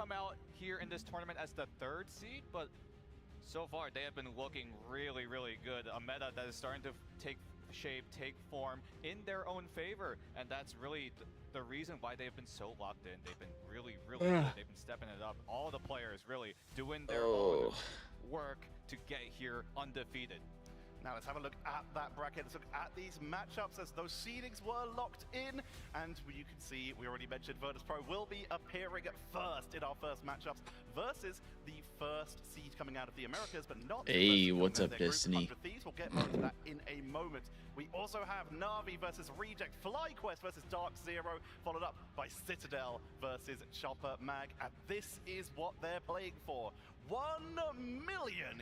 come out here in this tournament as the 3rd seed, but so far they have been looking really, really good. A meta that is starting to take shape, take form in their own favor, and that's really the reason why they've been so locked in. They've been really, really good. They've been stepping it up. All the players really doing their own work to get here undefeated. Now let's have a look at that bracket. Let's look at these matchups as those seedings were locked in. And you can see, we already mentioned Virtus.pro will be appearing first in our first matchups versus the first seed coming out of the Americas, but not the Hey, first what's in up, their group, Destiny? 100 Thieves. We'll get more into that in a moment. We also have Na'Vi versus Reject, FlyQuest versus Dark Zero, followed up by Citadel versus Chopper Mag. And this is what they're playing for. $1 million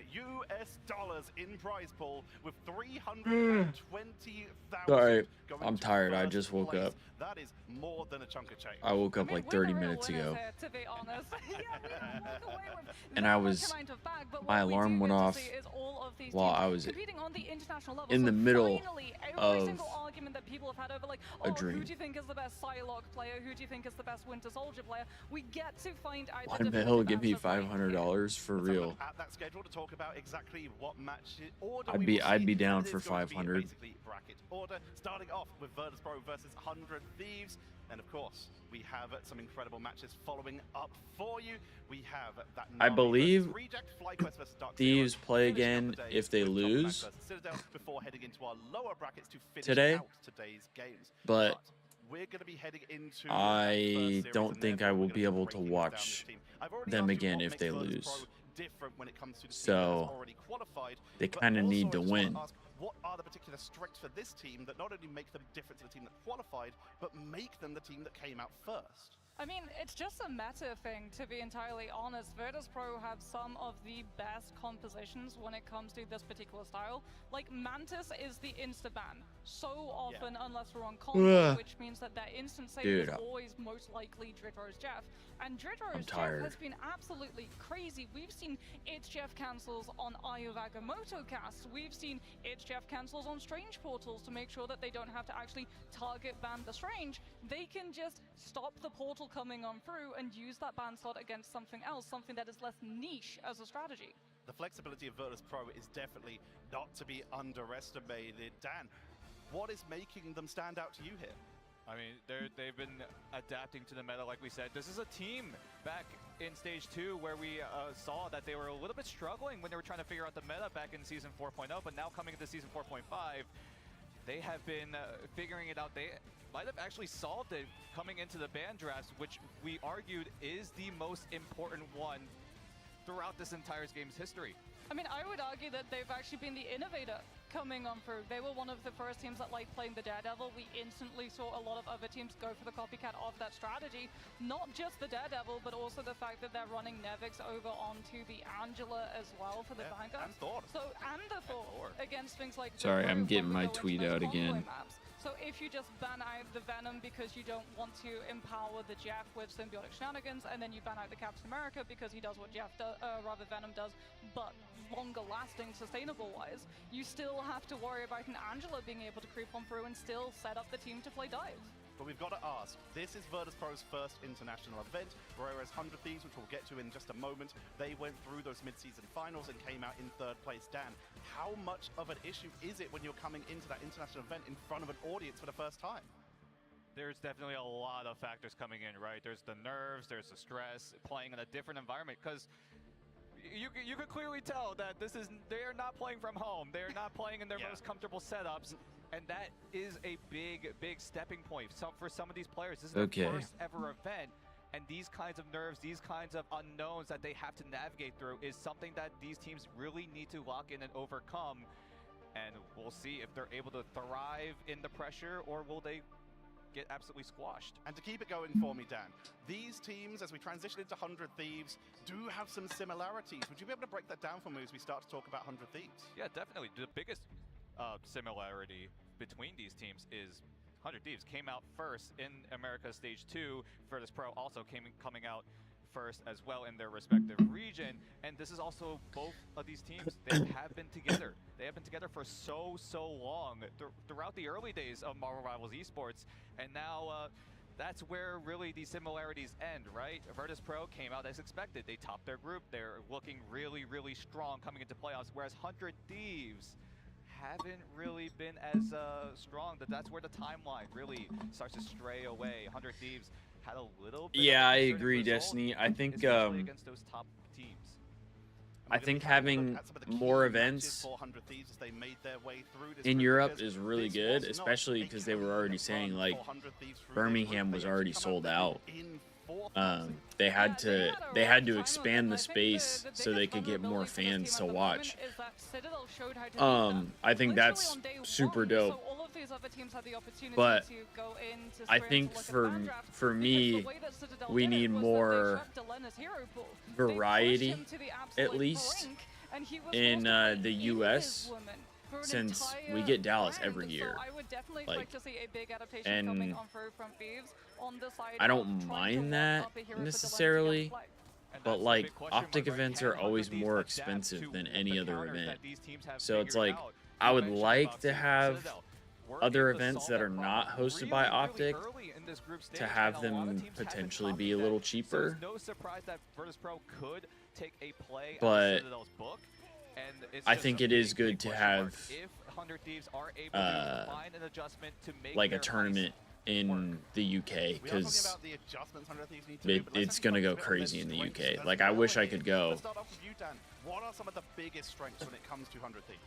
in prize pool with 320,000. Sorry, I'm tired. I just woke place. up. That is more than a chunk of change. I woke up like 30 minutes ago. To be honest. And I was, my alarm went off while I was in the middle of a dream. Who do you think is the best Psylocke player? Who do you think is the best Winter Soldier player? We get to find out. Why the hell give me $500 for real? At that schedule to talk about exactly what match order I'd be down for 500. Basically bracket order, starting off with Virtus.pro versus 100 Thieves. And of course, we have some incredible matches following up for you. We have that. I believe Reject, FlyQuest versus Dark Thieves Zero, play finishing again up the day if they with Chopper Mag lose versus Citadel before heading into our lower brackets to finish today, out today's games. but we're going to be heading into I don't think I will be able to watch them again if they lose. So they kind of need to win. What are the particular strengths for this team that not only make them different to the team that qualified, but make them the team that came out first? I mean, it's just a meta thing, to be entirely honest. Virtus.pro have some of the best compositions when it comes to this particular style. Like, Mantis is the insta-ban so often, unless we're on combo, which means that their instant save is always most likely Dritter's Jeff. And Dritter's Jeff has been absolutely crazy. We've seen It's Jeff cancels on Eye of Agamotto casts. We've seen It's Jeff cancels on Strange portals to make sure that they don't have to actually target ban the Strange. They can just stop the portal coming on through and use that ban slot against something else, something that is less niche as a strategy. The flexibility of Virtus.pro is definitely not to be underestimated. Dan, what is making them stand out to you here? I mean, they've been adapting to the meta, like we said. This is a team back in Stage 2 where we saw that they were a little bit struggling when they were trying to figure out the meta back in Season 4.0, but now coming into Season 4.5, they have been figuring it out. They might have actually solved it coming into the ban drafts, which we argued is the most important one throughout this entire game's history. I mean, I would argue that they've actually been the innovator coming on through. They were one of the first teams that liked playing the Daredevil. We instantly saw a lot of other teams go for the copycat of that strategy. Not just the Daredevil, but also the fact that they're running Nevix over onto the Angela as well for the Vanguard. And Thor. So, and the Thor against things like... Sorry, I'm getting my tweet out again. Maps. So if you just ban out the Venom because you don't want to empower the Jeff with symbiotic shenanigans, and then you ban out the Captain America because he does what Jeff does, rather Venom does, but longer lasting, sustainable wise, you still have to worry about an Angela being able to creep on through and still set up the team to play dives. But we've got to ask, this is Virtus.pro's first international event, whereas 100 Thieves, which we'll get to in just a moment, they went through those mid-season finals and came out in 3rd place. Dan, how much of an issue is it when you're coming into that international event in front of an audience for the first time? There's definitely a lot of factors coming in, right? There's the nerves, there's the stress, playing in a different environment, because you could clearly tell that they are not playing from home. They are not playing in their most comfortable setups. And that is a big stepping point. So for some of these players, this is their first ever event. And these kinds of nerves, these kinds of unknowns that they have to navigate through is something that these teams really need to lock in and overcome. And we'll see if they're able to thrive in the pressure, or will they get absolutely squashed. And to keep it going for me, Dan, these teams, as we transition into 100 Thieves, do have some similarities. Would you be able to break that down for me as we start to talk about 100 Thieves? Yeah, definitely. The biggest similarity between these teams is 100 Thieves came out first in America's Stage 2. Virtus.pro also coming out first as well in their respective region. And this is also both of these teams, they have been together. They have been together for so long throughout the early days of Marvel Rivals Esports. And now that's where really these similarities end, right? Virtus Pro came out as expected. They topped their group. They're looking really, really strong coming into playoffs, whereas 100 Thieves haven't really been as strong. That's where the timeline really starts to stray away. 100 Thieves had a little bit Yeah, of I a agree, result, Destiny. I think against those top teams. I think having more events in Europe is really good, especially because they were already saying like Birmingham was already sold out. They had to expand the space so they could get more fans to watch. I think that's super dope. But I think for me, we need more variety, at least in the US, since we get Dallas every year. Like, and I don't mind that necessarily, but like Optic events are always more expensive than any other event. So it's like I would like to have other events that are not hosted by Optic to have them potentially be a little cheaper. But I think it is good to have like a tournament in the UK, because it's gonna go crazy in the UK. Like, I wish I could go. What are some of the biggest strengths when it comes to 100 Thieves?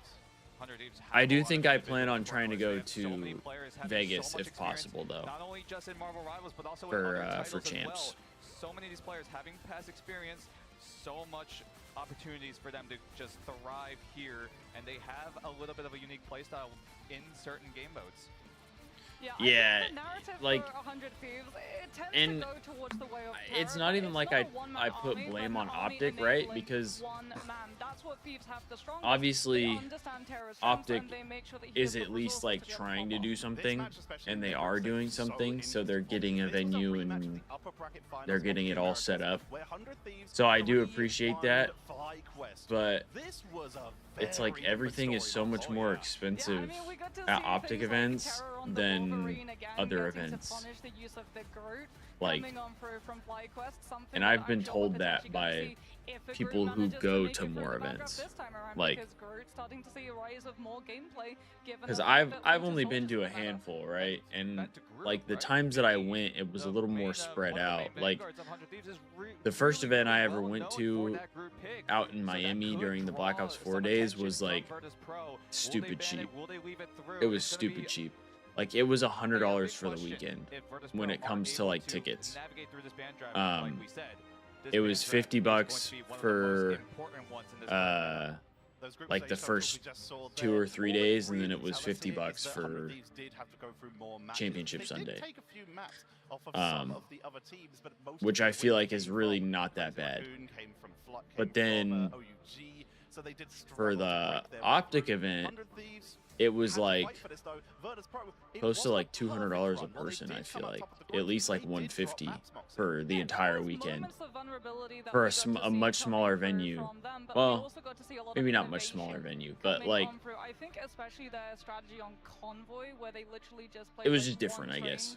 I do think I plan on trying to go to Vegas if possible, though, for champs. So many of these players having past experience, so much opportunities for them to just thrive here, and they have a little bit of a unique playstyle in certain game modes. Yeah, like, and it's not even like I put blame on Optic, right? Because obviously Optic is at least like trying to do something, and they are doing something, so they're getting a venue and they're getting it all set up. So I do appreciate that, but it's like everything is so much more expensive at Optic events than other events. Like, and I've been told that by people who go to more events. Like, because I've only been to a handful, right? And like the times that I went, it was a little more spread out. Like, the first event I ever went to out in Miami during the Black Ops 4 days was like stupid cheap. It was stupid cheap. Like, it was $100 for the weekend when it comes to like tickets. It was $50 for like the first 2 or 3 days, and then it was $50 for Championship Sunday, which I feel like is really not that bad. But then for the Optic event, it was like close to like $200 a person. I feel like at least like $150 for the entire weekend for a much smaller venue. Well, maybe not much smaller venue, but like it was just different, I guess.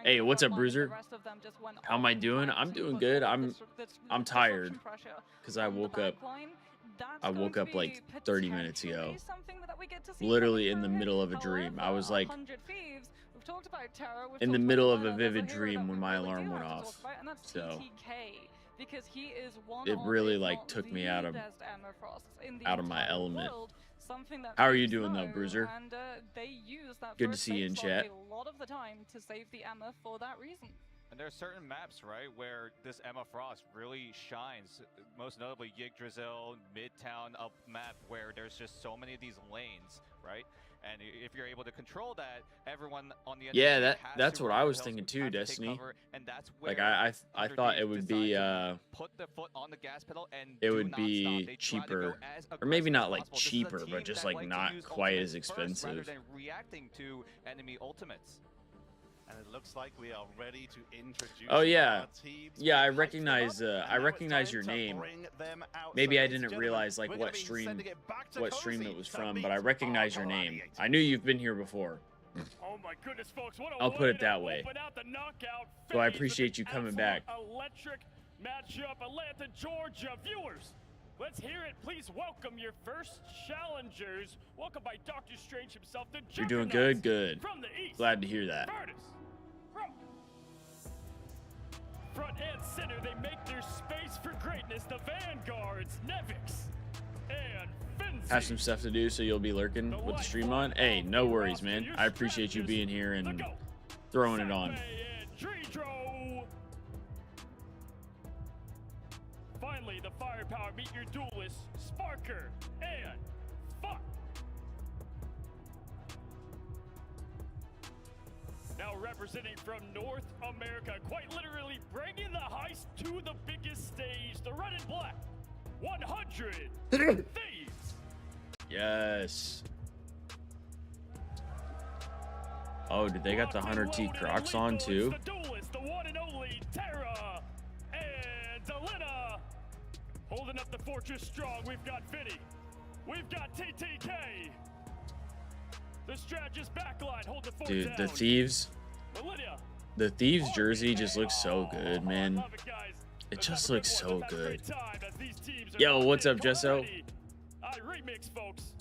Hey, what's up, Bruiser? How am I doing? I'm doing good. I'm tired because I woke up like 30 minutes ago, literally in the middle of a dream. I was like in the middle of a vivid dream when my alarm went off. So it really like took me out of my element. How are you doing though, Bruiser? Good to see you in chat. And there are certain maps, right, where this Emma Frost really shines. Most notably Yggdrasil, Midtown up map, where there's just so many of these lanes, right? And if you're able to control that, everyone on the end that's what I was thinking too, Destiny. And that's like I thought it would be put the foot on the gas pedal and it would be cheaper, or maybe not like cheaper, but just like not quite as expensive. Rather than reacting to enemy ultimates. And it looks like we are ready to introduce. Oh yeah, I recognize your name. Maybe I didn't realize like what stream it was from, but I recognize your name. I knew you've been here before. Oh my goodness, folks! What a I'll put it that way. So I phase appreciate you with coming absolute back. Electric matchup, Atlanta, Georgia viewers. Let's hear it. Please welcome your first challengers. Welcome by Dr. Strange himself. The You're doing good, Juggernauts good. From the east. Glad to hear that. Front and center, they make their space for greatness. The Vanguards, Nevix, and Finzi. Have some stuff to do, so you'll be lurking with the stream on. Hey, no worries, man. I appreciate you being here and throwing it on. Finally, the firepower meet your duelists, Sparker and Fuck. Now representing from North America, quite literally bringing the heist to the biggest stage, the red and black, 100 Thieves. Yes. Oh, did they got the 100T Crocs on too? The duelist, the one and only Terra and Delena. Holding up the fortress strong, we've got Vinny. We've got TTK. The strategist backline, hold the fort Dude, down. the Thieves. Millennia. The Thieves jersey just looks so good, man. Love it, guys. It Let's just have a looks good one. so Let's have a good. great time as these teams are Yo, locked what's in up, Jesso? already. I remix, folks.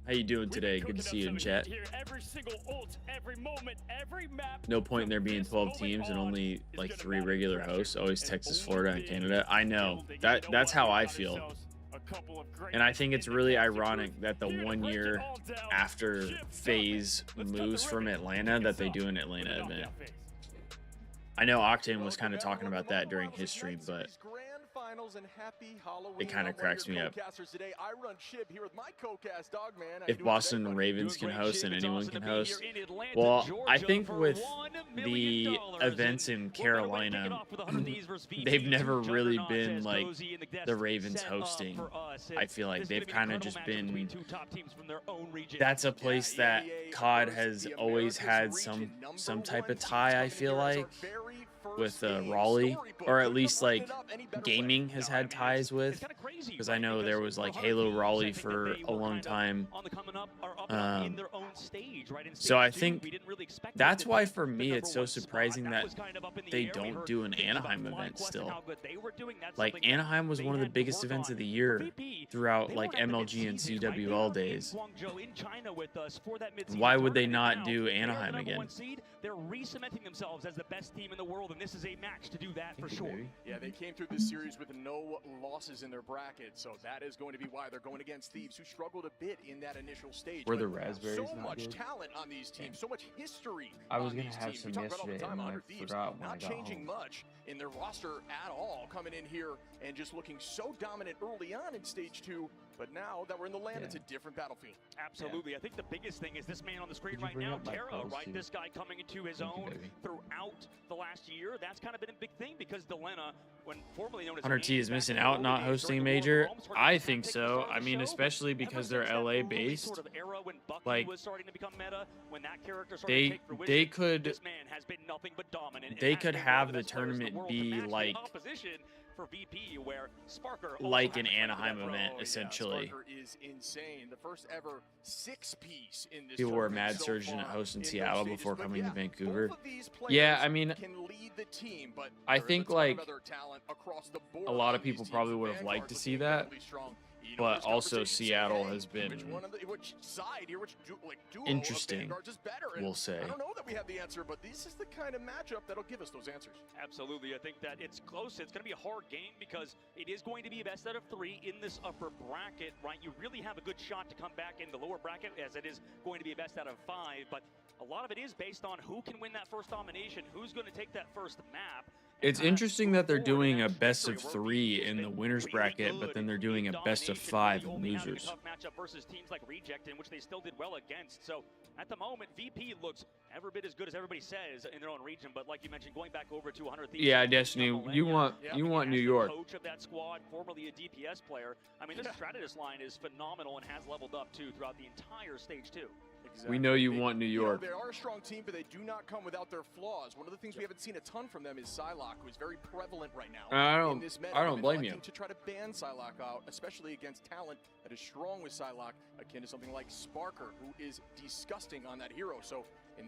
How you doing We've today? been Good to cooking see you up in some chat. heat here. Every single ult, every moment, every map. No point in there from being this 12 moment teams and on only is like gonna 3 matter regular pressure. hosts. Always And Texas, only Florida, and being Canada. I know. building. You That's what? how We I got feel. ourselves a couple of great And I think it's really indicators. ironic that the Here to 1 break it year all down, after Chip FaZe Let's cut the moves from ribbon. Atlanta Kick that us they off do an with Atlanta the event. knockout phase. I know Octane was kind of talking about that during his stream, but it kind of cracks me up. If Boston Ravens can host and anyone can host, well, I think with the events in Carolina, they've never really been like the Ravens hosting. I feel like they've kind of just been. That's a place that COD has always had some type of tie. I feel like with Raleigh, or at least like gaming has had ties with, because I know there was like Halo Raleigh for a long time. So I think that's why for me it's so surprising that they don't do an Anaheim event still. Like Anaheim was one of the biggest events of the year throughout like MLG and CWL days. Why would they not do Anaheim again? They're re-cementing themselves as the best team in the world, and this is a match to do that for sure. Yeah, they came through this series with no losses in their bracket, so that is going to be why they're going against Thieves, who struggled a bit in that initial stage. Were the But raspberries so not much good? talent on these teams, so much history. I was on gonna these have teams. We some talk about all the yesterday, time, and I 100 Thieves, forgot when I not got changing home. much in their roster at all, coming in here and just looking so dominant early on in stage 2. But now that we're in the land, it's a different battlefield. Absolutely. I think the biggest thing is this man on the screen Could you right bring now, up my Terra, clothes, right? too? This guy coming into his Thank you, own baby. throughout the last year. That's kind of been a big thing because Delena, when formerly known as 100T is missing out not hosting a major. I think so. I mean, especially because they're LA based. Like, they could have the tournament be like for VP, where Sparker like an Anaheim event, essentially. Sparker is insane. The first ever 6-piece in this People were tournament mad so surging at far hosting in Seattle those stages. before But coming yeah, to Vancouver. both of these Yeah, players I mean, can lead the team, but I there is think a ton like of other talent across the board a lot of on these people teams. probably would have Vanguard liked to looking see that, incredibly strong. You know, but there's also conversations saying, Seattle hey, has been which side here, which duo interesting, of Vanguards is better? And we'll say. I don't know that we have the answer, but this is the kind of matchup that'll give us those answers. Absolutely. I think that it's close. It's going to be a hard game because it is going to be a best out of 3 in this upper bracket, right? You really have a good shot to come back in the lower bracket, as it is going to be a best out of 5, but a lot of it is based on who can win that first domination, who's going to take that first map. It's interesting that they're doing a best of 3 in the winners bracket, but then they're doing a best of 5 in losers. Tough matchup versus teams like Reject, in which they still did well against. So at the moment, VP looks every bit as good as everybody says in their own region. But like you mentioned, going back over to 100 Thieves. Yeah, Destiny, you want New York. Coach of that squad, formerly a DPS player. I mean, this strategist line is phenomenal and has leveled up too throughout the entire stage 2. We know you want New York. They are a strong team, but they do not come without their flaws. One of the things we haven't seen a ton from them is Psylocke, who is very prevalent right now. I in this meta. don't They've been blame you. electing to try to ban Psylocke out, especially against talent that is strong with Psylocke, akin to something like Sparker, who is disgusting on that hero. So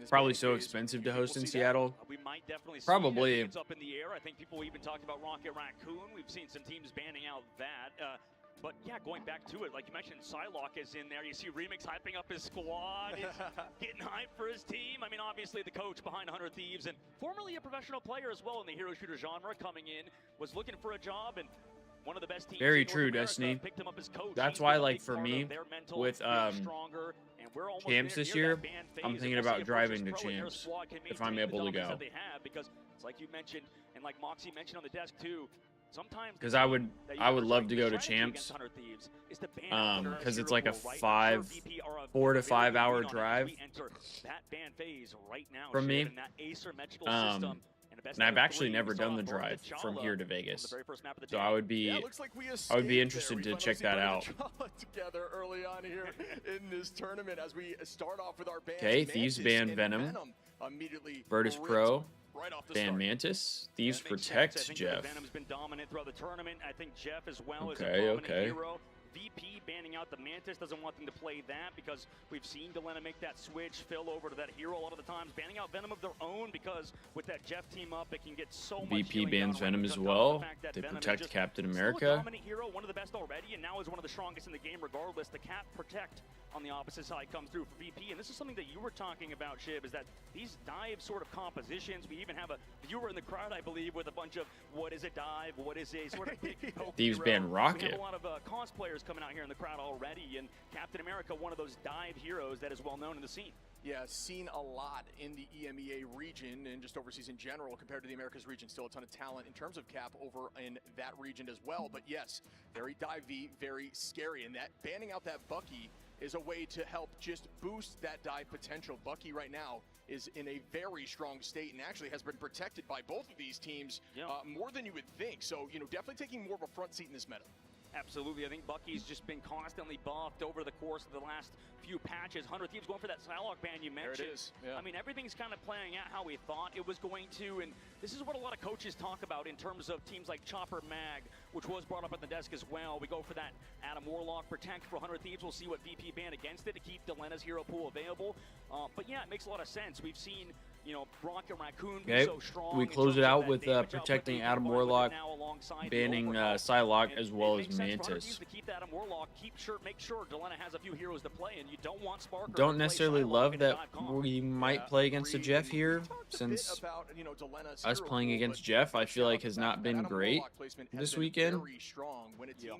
Probably so expensive to host in Seattle. We might definitely see Probably. It's up in the air. I think people even talked about Rocket Raccoon. We've seen some teams banning out that. But yeah, going back to it, like you mentioned, Psylocke is in there. You see Remix hyping up his squad. He's getting hyped for his team. I mean, obviously the coach behind 100 Thieves and formerly a professional player as well in the hero shooter genre, coming in, was looking for a job, and one of the best teams. Very true, Destiny. Picked him up as coach. That's why, like, for me, with Champs this year, I'm thinking about driving to Champs if I'm able to go. Because it's like you mentioned, and like Moxie mentioned on the desk too. Because I would love to go to Champs, because it's like a 4 to 5 hour drive from me. And I've actually never done the drive from here to Vegas, so I would be interested to check that out. Together early on here in this tournament as we start off with our band. Okay, Thieves ban Venom, Virtus Pro. Ban Mantis, Thieves protect Jeff. Venom's been dominant throughout the tournament. I think Jeff as well is a dominant hero. VP banning out the Mantis, doesn't want them to play that because we've seen Delena make that switch, Phil over to that hero a lot of the times, banning out Venom of their own because with that Jeff team up, it can get so much. VP bans Venom as well. They protect Captain America. Still a dominant hero, one of the best already, and now is one of the strongest in the game regardless. The Cap protect on the opposite side comes through for VP, and this is something that you were talking about, Shiv, is that these dive sort of compositions, we even have a viewer in the crowd, I believe, with a bunch of what is a dive, what is a sort of big Thieves ban Rocket. We have a lot of cosplayers coming out here in the crowd already, and Captain America, one of those dive heroes that is well known in the scene. Yeah, seen a lot in the EMEA region and just overseas in general compared to the Americas region. Still a ton of talent in terms of Cap over in that region as well. But yes, very dive-y, very scary. And that banning out that Bucky is a way to help just boost that dive potential. Bucky right now is in a very strong state and actually has been protected by both of these teams more than you would think. So, you know, definitely taking more of a front seat in this meta. Absolutely. I think Bucky's just been constantly buffed over the course of the last few patches. 100 Thieves going for that Psylocke ban you mentioned. There it is. Yeah. I mean, everything's kind of playing out how we thought it was going to, and this is what a lot of coaches talk about in terms of teams like Chopper Mag, which was brought up at the desk as well. We go for that Adam Warlock protect for 100 Thieves. We'll see what VP ban against it to keep Delena's hero pool available. But yeah, it makes a lot of sense. We've seen, you know, Rocket Raccoon be so strong. We close it out with protecting Adam Warlock, banning Psylocke as well as Mantis. Keep Adam Warlock, make sure Delena has a few heroes to play, and you don't want Sparker. Don't necessarily love that we might play against a Jeff here, since us playing against Jeff, I feel like has not been great this weekend.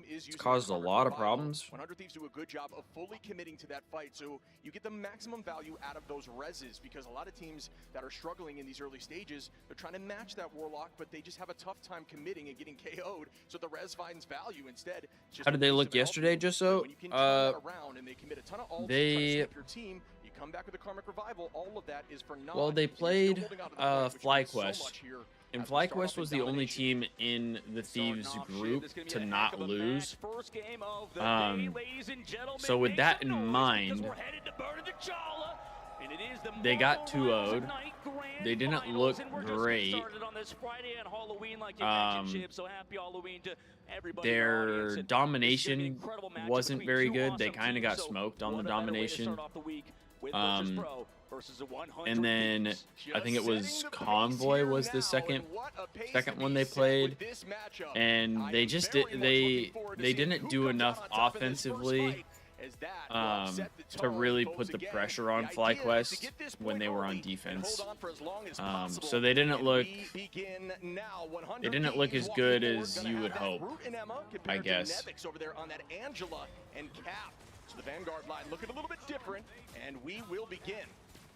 It's caused a lot of problems. 100 Thieves do a good job of fully committing to that fight, so you get the maximum value out of those reses, because a lot of teams that are struggling in these early stages, they're trying to match that Warlock, but they just have a tough time committing and getting KO'd, so the res finds value instead. How did they look yesterday, just so? Come back with a Karmic Revival, all of that is for naught. Well, they played FlyQuest, and FlyQuest was the only team in the Thieves group to not lose. So with that in mind, they got 2-0'd. They didn't look great. Their domination wasn't very good. They kind of got smoked on the domination. And then I think it was Convoy was the second one they played, and they just didn't do enough offensively to really put the pressure on FlyQuest when they were on defense. So they didn't look as good as you would hope, I guess. So the Vanguard line looking a little bit different, and we will begin.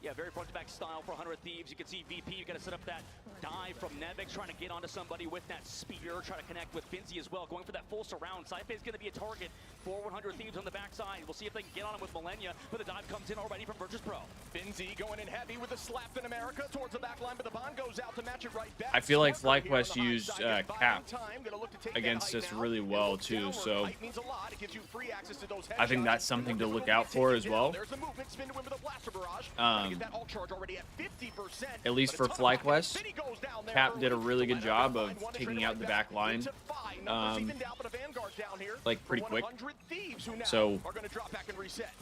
Yeah, very front-to-back style for 100 Thieves. You can see VP, you got to set up that dive from Nevix, trying to get onto somebody with that spear, trying to connect with Finzi as well, going for that full surround. Saife is going to be a target for 100 Thieves on the backside. We'll see if they can get on him with Millennia, but the dive comes in already from Virtus Pro. Finzi going in heavy with a slap in America towards the back line, but the bond goes out to match it right back. I feel like FlyQuest used Cap against us really well too, so I think that's something to look out for as well. at least for FlyQuest, Cap did a really good job of taking out the back line, like pretty quick. So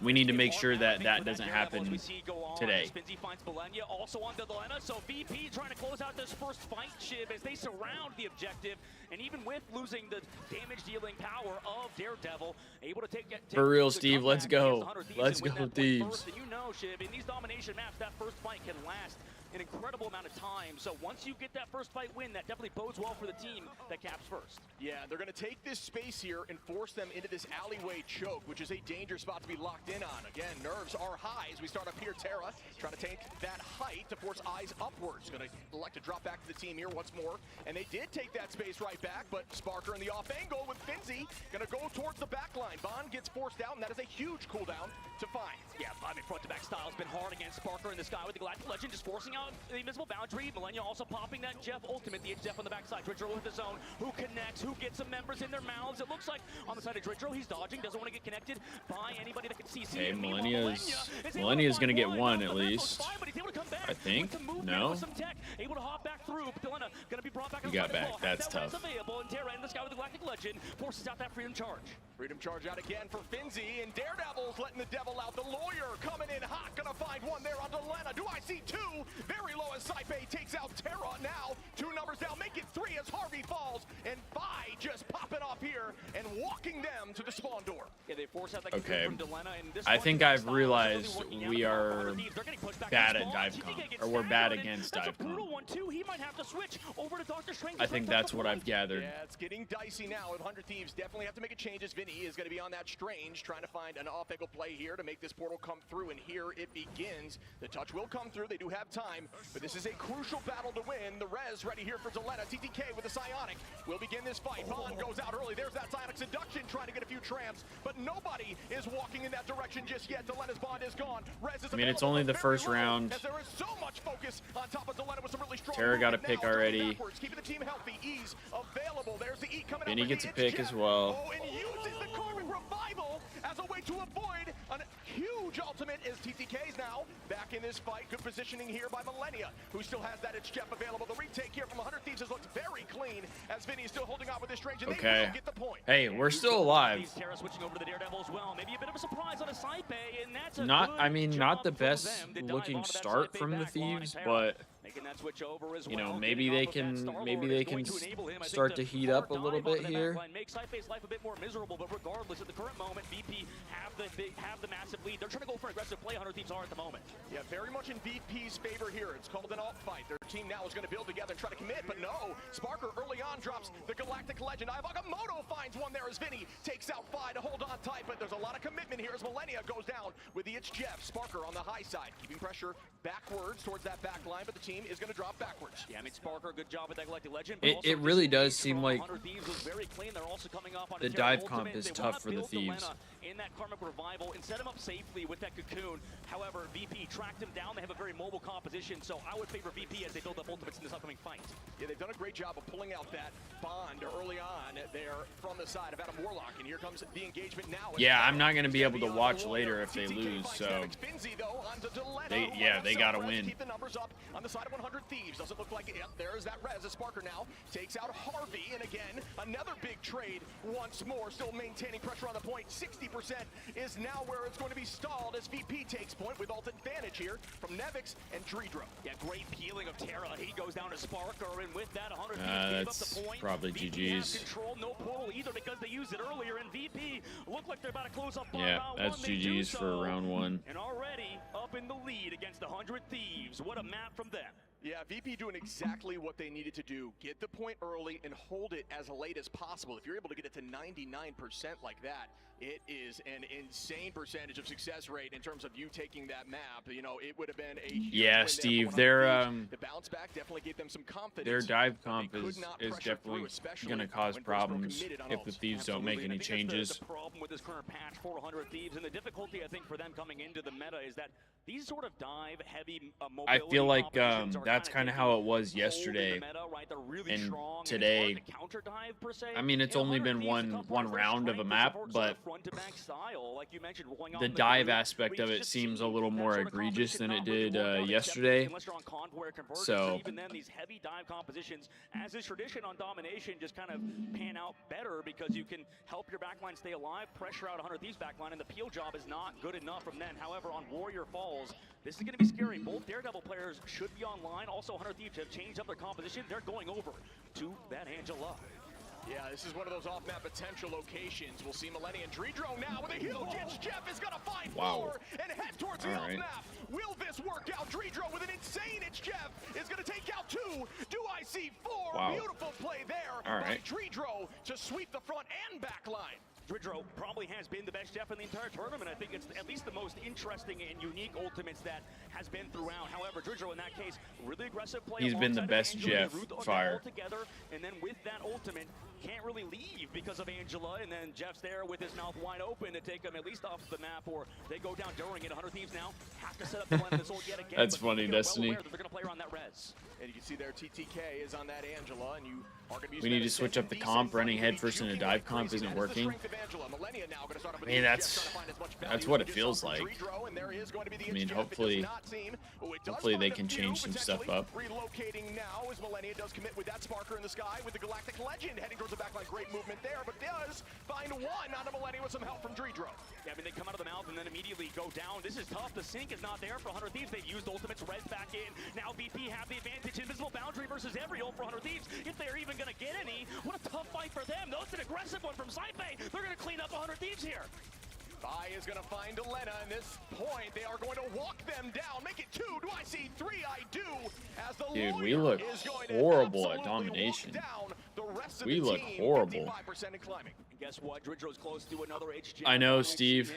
we need to make sure that that doesn't happen today. Also on Delena, so VP trying to close out this first fight, Shiv, as they surround the objective, and even with losing the damage-dealing power of Daredevil, able to take for real, Steve. Let's go. Let's go, Thieves. And you know, Shiv, in these domination maps, that first fight can last an incredible amount of time. So once you get that first fight win, that definitely bodes well for the team that caps first. Yeah, they're going to take this space here and force them into this alleyway choke, which is a dangerous spot to be locked in on. Again, nerves are high as we start up here. Terra trying to take that height to force eyes upwards. Going to elect to drop back to the team here once more. And they did take that space right back, but Sparker in the off angle with Finzi going to go towards the back line. Bond gets forced out, and that is a huge cooldown to find. Yeah, I mean, front to back style's been hard against Sparker and this guy with the Galactic Legend, just forcing out the invisible boundary. Millennia also popping that Jeff ultimate, the Jeff on the backside. Dridro with his own, who connects, who gets some members in their mouths. It looks like on the side of Dridro, he's dodging, doesn't want to get connected by anybody that can CC. Hey, Millennia's gonna get one at least. I think. No. Able to hop back through, but Delena gonna be brought back. You got back. That's tough. Available, and Terra and this guy with the Galactic Legend forces out that freedom charge. Freedom charge out again for Finzi, and Daredevil's letting the devil out. The lawyer coming in hot, gonna find one there on Delena. Do I see two? Very low as Saipe takes out Terra now. 2 numbers down, make it 3 as Harvey falls, and Vi just popping off here and walking them to the spawn door. Yeah, they force out that okay. from Delena, and this I think I've realized we are bad at dive comp, or we're bad against dive comp. I think that's what I've gathered. Yeah, it's getting dicey now with 100 Thieves. Definitely have to make a change as Vinny is going to be on that Strange, trying to find an off-angle play here to make this portal come through, and here it begins. The touch will come through. They do have time, but this is a crucial battle to win. The res ready here for Delena. TTK with the Psionic will begin this fight. Bond goes out early. There's that Psionic seduction, trying to get a few tramps, but nobody is walking in that direction just yet. Delena's Bond is gone. Res is, I mean, it's only the first round. As there is so much focus on top of Delena with some really strong Terra got a pick already. Keeping the team healthy. Ease available. There's the E coming Vinny up. gets a pick as well. Oh, and uses the Karmic Revival as a way to avoid a huge ultimate. Is TTK's now back in this fight. Good positioning here by Millennia, who still has that It's Jeff available. The retake here from 100 Thieves has looked very clean as Vinny is still holding on with this Strange, and they will get the point. Hey, we're still alive. Terra switching over to the Daredevil as well. Maybe a bit of a surprise on a Saipe, and that's a not the best looking start from the Thieves, but you know, maybe they can start to heat up a little bit here. Make Saipe's life a bit more miserable, but regardless, at the current moment, VP have the massive lead. They're trying to go for aggressive play. 100 Thieves are at the moment. Yeah, very much in VP's favor here. It's called an alt fight. Their team now is going to build together and try to commit, but no. Sparker early on drops the Galactic Legend. Iwagamoto finds one there as Vinny takes out Fi to hold on tight, but there's a lot of commitment here as Millennia goes down with the It's Jeff. Sparker on the high side, keeping pressure backwards towards that back line, but the team is going to drop backwards. Yeah, I mean, Sparker, good job with that Galactic Legend. It really does seem like the dive comp is tough for the Thieves. In that Karmic Revival and set him up safely with that Cocoon. However, VP tracked him down. They have a very mobile composition, so I would favor VP as they build up ultimates in this upcoming fight. Yeah, they've done a great job of pulling out that Bond early on there from the side of Adam Warlock, and here comes the engagement now. Yeah, I'm not going to be able to watch later if they lose, so they got to win. Keep the numbers up on the side of 100 Thieves. Doesn't look like it. Yep, there's that res. A Sparker now takes out Harvey, and again, another big trade once more, still maintaining pressure on the point. 60% is now where it's going to be stalled as VP takes point with ult advantage here from Nevix and Dridro. Yeah, great peeling of Terra. He goes down to Sparker, and with that, 100 Thieves gave up the point. Probably VP GG's. Control, no portal either because they used it earlier, and VP look like they're about to close up on yeah, round that's one. GG's for round 1. And already up in the lead against 100 Thieves. What a map from them. Yeah, VP doing exactly what they needed to do. Get the point early and hold it as late as possible. If you're able to get it to 99% like that, it is an insane percentage of success rate in terms of you taking that map. You know, it would have been a huge yeah, win Steve, the bounce back definitely gave them some confidence. Their dive comp is definitely going to cause problems if the Thieves don't make any changes. The problem with this current patch for 100 Thieves, and the difficulty I think for them coming into the meta is that these sort of dive heavy mobility I feel like that's that's kind of how it was yesterday and today. I mean, it's only been one round of a map, but the dive aspect of it seems a little more egregious than it did yesterday. So even then, these heavy dive compositions, as is tradition on domination, just kind of pan out better because you can help your backline stay alive, pressure out 100 Thieves backline, and the peel job is not good enough from then. However, on Warrior Falls, this is going to be scary. Both Daredevil players should be online. Also, 100 Thieves have changed up their composition. They're going over to that Angela. Yeah, this is one of those off-map potential locations. We'll see Millennia and DrinkJuvee now with a huge hit. Jeff is going to find four and head towards the off-map. Will this work out? DrinkJuvee with an insane hit. Jeff is going to take out 2. Do I see 4? Beautiful play there by DrinkJuvee to sweep the front and back line. DrinkJuvee probably has been the best Jeff in the entire tournament. I think it's at least the most interesting and unique ultimates that has been throughout. However, DrinkJuvee in that case, really aggressive play. He's been the best Jeff fire. Together, and then with that ultimate, can't really leave because of Angela, and then Jeff's there with his mouth wide open to take him at least off the map, or they go down during it. 100 Thieves now have to set up the lane this ult yet again. That's funny, Destiny. They're going to play her on that res. And you can see there TTK is on that Angela, and you are going to be we need to switch up the comp. Running headfirst in a dive comp isn't working. I mean, that's what it feels like. I mean, hopefully they can change some stuff up. Relocating now as Millennia does commit with that sparker in the sky with the Galactic Legend heading towards the backline. Great movement there, but does find one on a Millennia with some help from DrinkJuvee. Yeah, I mean, they come out of the mouth and then immediately go down. This is tough. The sync is not there for 100 Thieves. They've used ultimates, Red's back in. Now BP have the advantage. Invisible boundary versus every ult for 100 Thieves. If they're even going to get any, what a tough fight for them. That's an aggressive one from Saipe. They're going to clean up 100 Thieves here. Bai is going to find Elena. In this point, they are going to walk them down. Make it 2. Do I see 3? I do. As the dude, we look horrible at domination. We look horrible. Guess what? DrinkJuvee's close to another HJ. I know, Steve.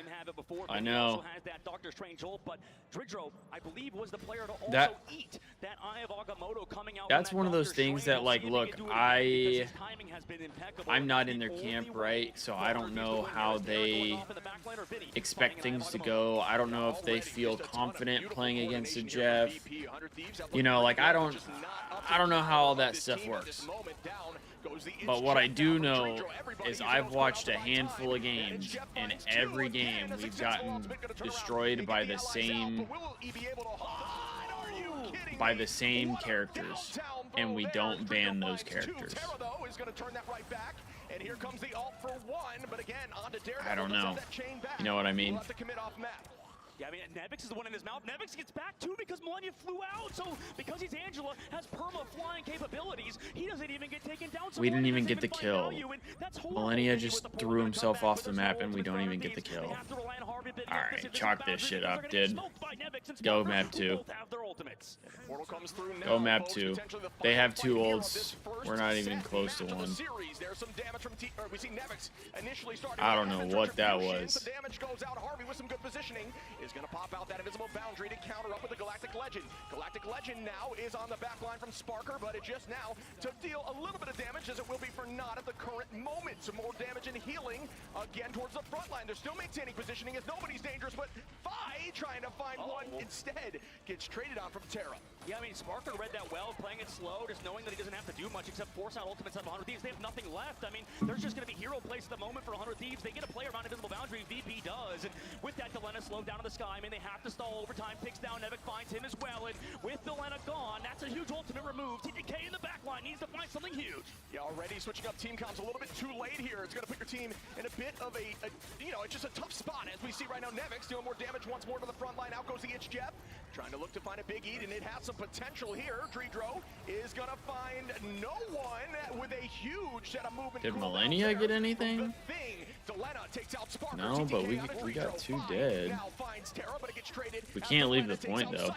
I know. Has that Doctor Strange ult, but DrinkJuvee, I believe, was the player to also eat that Eye of Agamotto coming out. That's one of those things that, like, look, I'm not in their camp, right? So I don't know how they expect things to go. I don't know if they feel confident playing against a Jeff. You know, like, I don't know how all that stuff works. But what I do know is I've watched a handful of games, and every game we've gotten destroyed by the same characters, and we don't ban those characters. I don't know. You know what I mean? Yeah, I mean, Nevix is the one in his mouth. Nevix gets back too because Millennia flew out. So because he's Angela, has perma flying capabilities, he doesn't even get taken down. So we didn't even get the kill. Millennia just threw himself off the map, and we don't even get the kill. All right, chalk this shit up, dude. Go map 2. Go map 2. They have 2 ults. We're not even close to 1. I don't know what that was. Is going to pop out that invisible boundary to counter up with the Galactic Legend. Galactic Legend now is on the back line from Sparker, but it just now to deal a little bit of damage as it will be for not at the current moment. Some more damage and healing again towards the front line. They're still maintaining positioning as nobody's dangerous, but Fi trying to find one instead gets traded on from Terra. Yeah, I mean, Sparker read that well, playing it slow, just knowing that he doesn't have to do much except force out ultimates on 100 Thieves. They have nothing left. I mean, there's just going to be hero plays at the moment for 100 Thieves. They get a play around invisible boundary. VP does, and with that, Delena slowed down to the sky. I mean, they have to stall overtime. Picks down, Nevik finds him as well, and with Delena gone, that's a huge ultimate remove. TTK in the back line needs to find something huge. Yeah, already switching up team comps a little bit too late here. It's going to put your team in a bit of a you know, it's just a tough spot as we see right now. Nevik's doing more damage once more to the front line. Out goes the Itch Jeff, trying to look to find a big eat, and it has some potential here. DrinkJuvee is going to find no one with a huge set of movement. Did Millennia get anything? No, but we got 2 dead. We can't leave the point, though.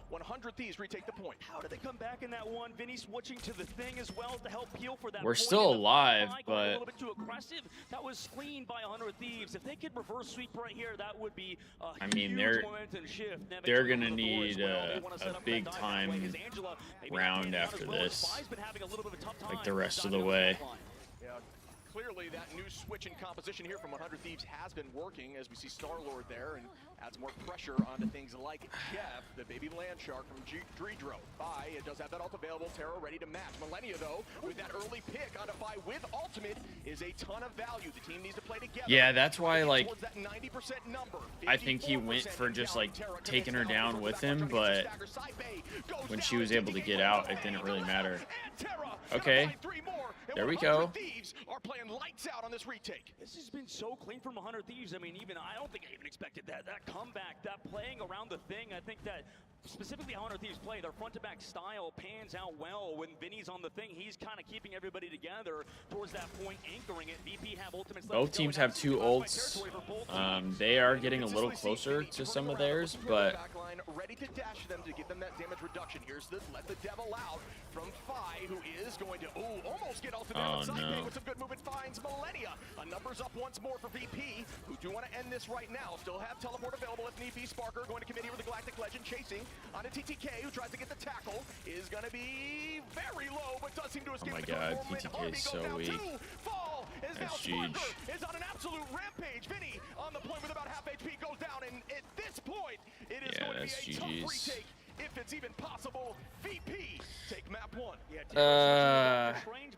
100 Thieves retake the point. How did they come back in that one? Vinny switching to the thing as well to help peel for that. We're still alive, but a little bit too aggressive. That was screened by 100 Thieves. If they could reverse sweep right here, that would be a huge momentum shift. They're gonna need a big time round after this, like the rest of the way. clearly that new switch in composition here from 100 Thieves has been working, as we see Star-Lord there and adds more pressure onto things like Jeff, the baby land shark from DrinkJuvee. Fi, it does have that ult available. Terra ready to match. Millennia, though, with that early pick onto Fi with ultimate is a ton of value. The team needs to play together. Yeah, that's why, like, that 90% number, I think he went for just, like, taking her down with him, but when she was able to get out, it didn't really matter. Okay. There we go. Are playing lights out on this retake. This has been so clean from 100 Thieves. I mean, I don't think I even expected that comeback, that playing around the thing. I think that specifically how 100 Thieves play, their front-to-back style pans out well. When Vinny's on the thing, he's kind of keeping everybody together towards that point, anchoring it. VP have ultimates. Both teams have 2 ults. They are getting a little closer to some of theirs, but ready to dash them to give them that damage reduction. Here's the let the devil out from Fi, who is going to almost get ultimate on side with some good movement. Finds Millennia. A numbers up once more for VP, who do want to end this right now. Still have teleport available if need be. Sparker going to commit here with the Galactic Legend, chasing on a TTK, who tries to get the tackle. Is going to be very low, but does seem to escape. Oh my god, TTK is so weak. Fall is now That's Sparker huge. is on an absolute rampage. Vinny on the point with about half HP goes down, and at this point, it is going to be a tough retake. If it's even possible, VP take map 1.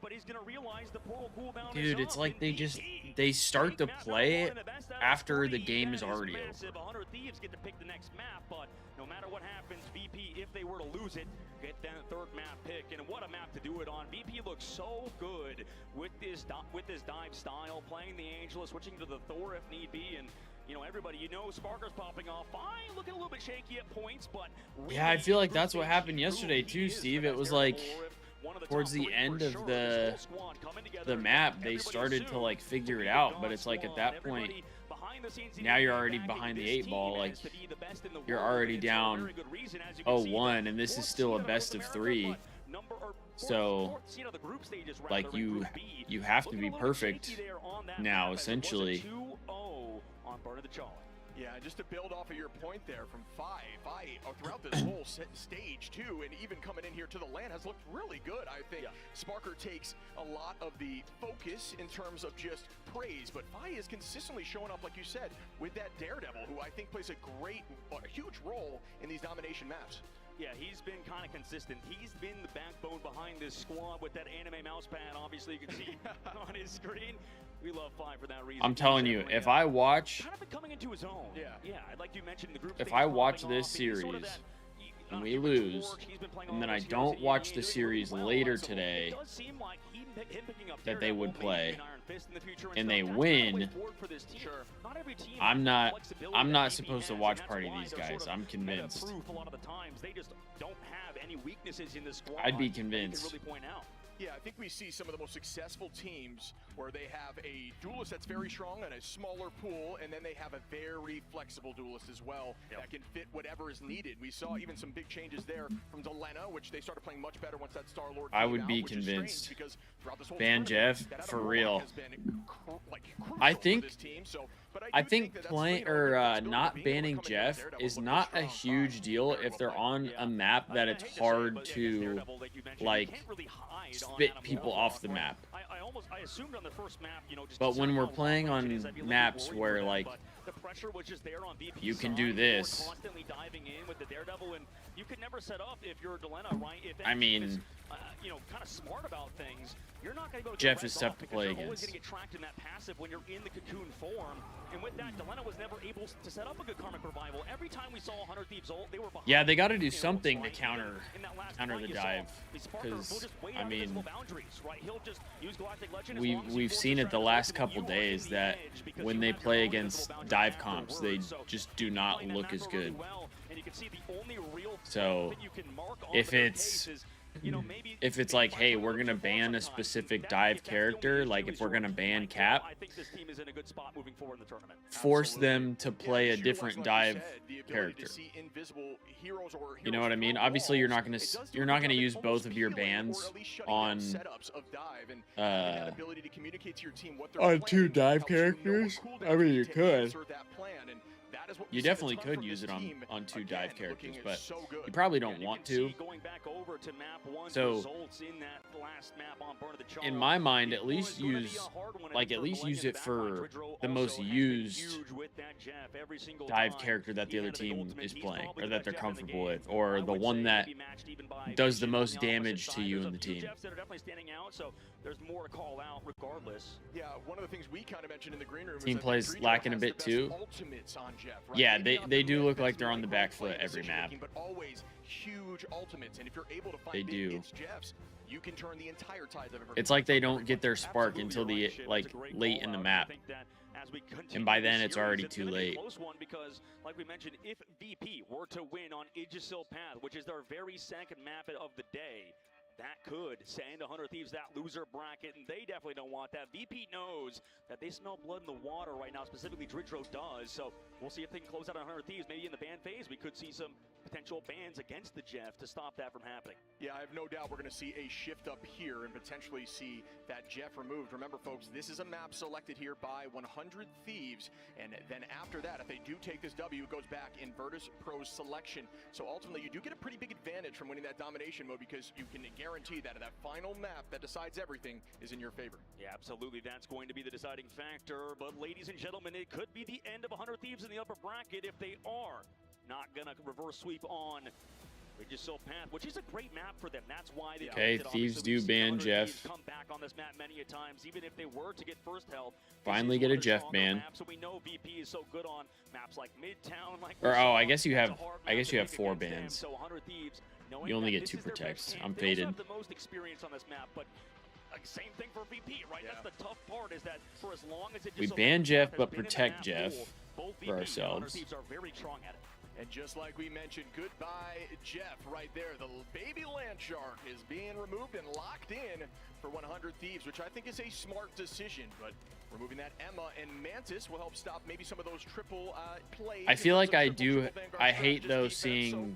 But he's gonna realize the portal cooldown dude, it's like they start to play it after the game is already over. 100 Thieves get to pick the next map, but no matter what happens, VP, if they were to lose it, get that 3rd map pick, and what a map to do it on. VP looks so good with this dive style, playing the Angela, switching to the Thor if need be, and you know, everybody, Sparker's popping off. Fine, looking a little bit shaky at points, but yeah, I feel like that's what happened yesterday too, Steve. It was like towards the end of the map, they started to like figure it out, but it's like at that point, now you're already behind the 8 ball. Like you're already down 0-1, and this is still a best of 3. So, like you have to be perfect now, essentially. Yeah, just to build off of your point there from Fi throughout this whole stage too, and even coming in here to the LAN has looked really good. I think Sparker takes a lot of the focus in terms of just praise, but Fi is consistently showing up, like you said, with that Daredevil, who I think plays a huge role in these domination maps. Yeah, he's been kind of consistent. He's been the backbone behind this squad with that anime mouse pad. Obviously, you can see on his screen. We love Fi for that reason. I'm telling you, if I watch, kind of been coming into his own. Yeah, I'd like to mention the group. If I watch this series and we lose, and then I don't watch the series later today that they would play, and they win, I'm not supposed to watch party these guys. I'm convinced. I'd be convinced. Yeah, I think we see some of the most successful teams where they have a duelist that's very strong and a smaller pool, and then they have a very flexible duelist as well that can fit whatever is needed. We saw even some big changes there from Delena, which they started playing much better once that Star-Lord came I would be out, convinced. Ban Jeff for real. I think playing or not banning Jeff is not a huge deal if they're on a map that it's hard to like spit people off the map. But when we're playing on maps where like you can do this, I mean, kind of smart about things. You're not going to go. Jeff is tough to play against. You're always going to get tracked in that passive when you're in the cocoon form, and with that, Delena was never able to set up a good karmic revival. Every time we saw 100 Thieves ult, they were behind. Yeah, they got to do something to counter the dive, because I mean, we've seen it the last couple days that when they play against dive comps, they just do not look as good. So if it's like, hey, we're gonna ban a specific dive character, like if we're gonna ban Cap, force them to play a different dive character. You know what I mean? Obviously, you're not gonna use both of your bans on 2 dive characters. I mean, you could. is what you definitely could use it on 2 dive characters, but you probably don't want to. So in my mind, at least use it for the most used dive character that the other team is playing, or that they're comfortable with, or the one that does the most damage to you and the team. There's more to call out regardless. Yeah, one of the things we kind of mentioned in the green room Team is plays lacking a bit too. On Jeff, right? Yeah, they do look like they're on the back foot every map. But always huge ultimates, and if you're able to find They do. it's Jeff's, you can turn the entire tide of It's like they don't get their spark until the late in the map. And by then it's already too late. Close one because, like we mentioned, if VP were to win on Yggdrasil Path, which is their very second map of the day, that could send 100 Thieves that loser bracket, and they definitely don't want that. VP knows that they smell blood in the water right now, specifically DrinkJuvee does, so we'll see if they can close out on 100 Thieves. Maybe in the ban phase, we could see some potential bans against the Jeff to stop that from happening. Yeah, I have no doubt we're going to see a shift up here and potentially see that Jeff removed. Remember, folks, this is a map selected here by 100 Thieves, and then after that, if they do take this W, it goes back in Virtus Pro's selection. So ultimately, you do get a pretty big advantage from winning that domination mode because you can guarantee that final map that decides everything is in your favor. Yeah, absolutely. That's going to be the deciding factor. But ladies and gentlemen, it could be the end of 100 Thieves in the upper bracket if they are not gonna reverse sweep on Yggdrasil Path, which is a great map for them. That's why they okay, Thieves do ban Jeff. Come back on this map many a times, even if they were to get first health. Finally get a Jeff ban. So we know VP is so good on maps like Midtown, like or I guess you have 4 bans. So 100 Thieves, you only get 2 protects. I'm they faded. have the most experience on this map, but same thing for VP, right? Yeah. That's the tough part, is that for as long as we ban Jeff but protect Jeff for ourselves. Thieves are very strong at it. And just like we mentioned, goodbye Jeff right there. The baby land shark is being removed and locked in for 100 Thieves, which I think is a smart decision. But removing that Emma and Mantis will help stop maybe some of those triple plays. I feel like I hate though seeing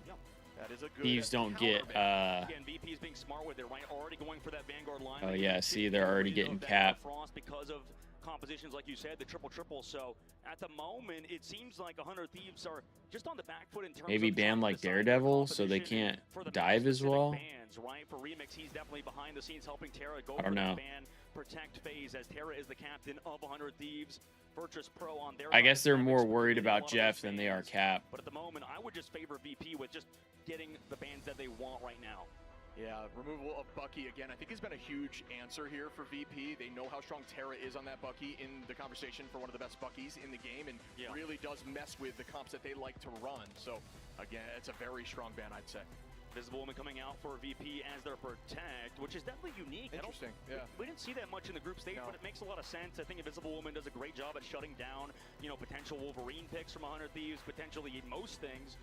Thieves don't get Again, VP is being smart with it, right? Already going for that Vanguard line. Oh yeah, see, they're already getting capped. Frost because of compositions, like you said, the triple. So at the moment, it seems like 100 Thieves are just on the back foot in terms maybe of ban like Daredevil so they can't dive as well. Bans, right? For Remix, he's definitely behind the scenes helping Terra go I don't for know. the ban protect phase, as Terra is the captain of 100 Thieves. Virtus Pro on their I guess they're more worried about Jeff than they are Cap. But at the moment, I would just favor VP with just getting the bans that they want right now. Yeah, removal of Bucky again, I think has been a huge answer here for VP. They know how strong Terra is on that Bucky in the conversation for one of the best Buckies in the game, and really does mess with the comps that they like to run. So again, it's a very strong ban, I'd say. Visible Woman coming out for VP as their protect, which is definitely unique. Interesting, yeah. We didn't see that much in the group stage, but it makes a lot of sense. I think Invisible Woman does a great job at shutting down, potential Wolverine picks from 100 Thieves, potentially most things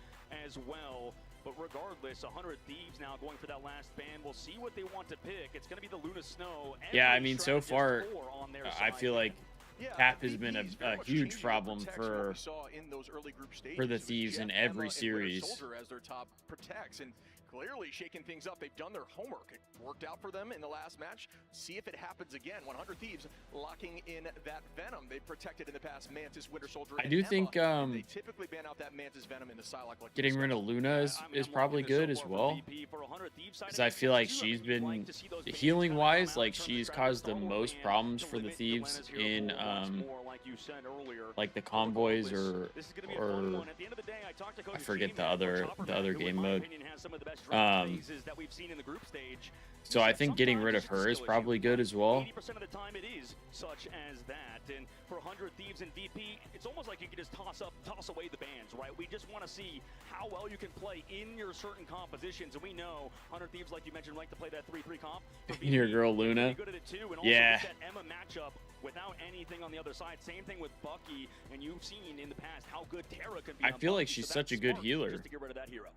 as well. But regardless, 100 Thieves now going for that last ban. We'll see what they want to pick. It's going to be the Luna Snow. Yeah, I mean, so far, I feel like Cap has been a huge problem for the Thieves in every series. As their top protects, and clearly shaking things up. They've done their homework. It worked out for them in the last match. See if it happens again. 100 Thieves locking in that Venom. They've protected in the past Mantis, Winter Soldier, I do think they typically ban out that Mantis Venom in the Psylocke. Like getting rid of Luna is probably good as well, because I feel like she's been healing-wise, like she's caused the most problems for the Thieves in like the convoys or I forget the other game mode. So I think getting rid of her is probably good as well. 80% of the time it is such as that, and for 100 Thieves and VP, it's almost like you can just toss away the bans, right? We just want to see how well you can play in your certain compositions, and we know 100 Thieves, like you mentioned, like to play that 3-3 comp. Your girl Luna. Good at it too, and also yeah. that Emma matchup without anything on the other side. Same thing with Bucky, and you've seen in the past how good Terra can be. I feel like she's such a good healer. Just to get rid of that hero.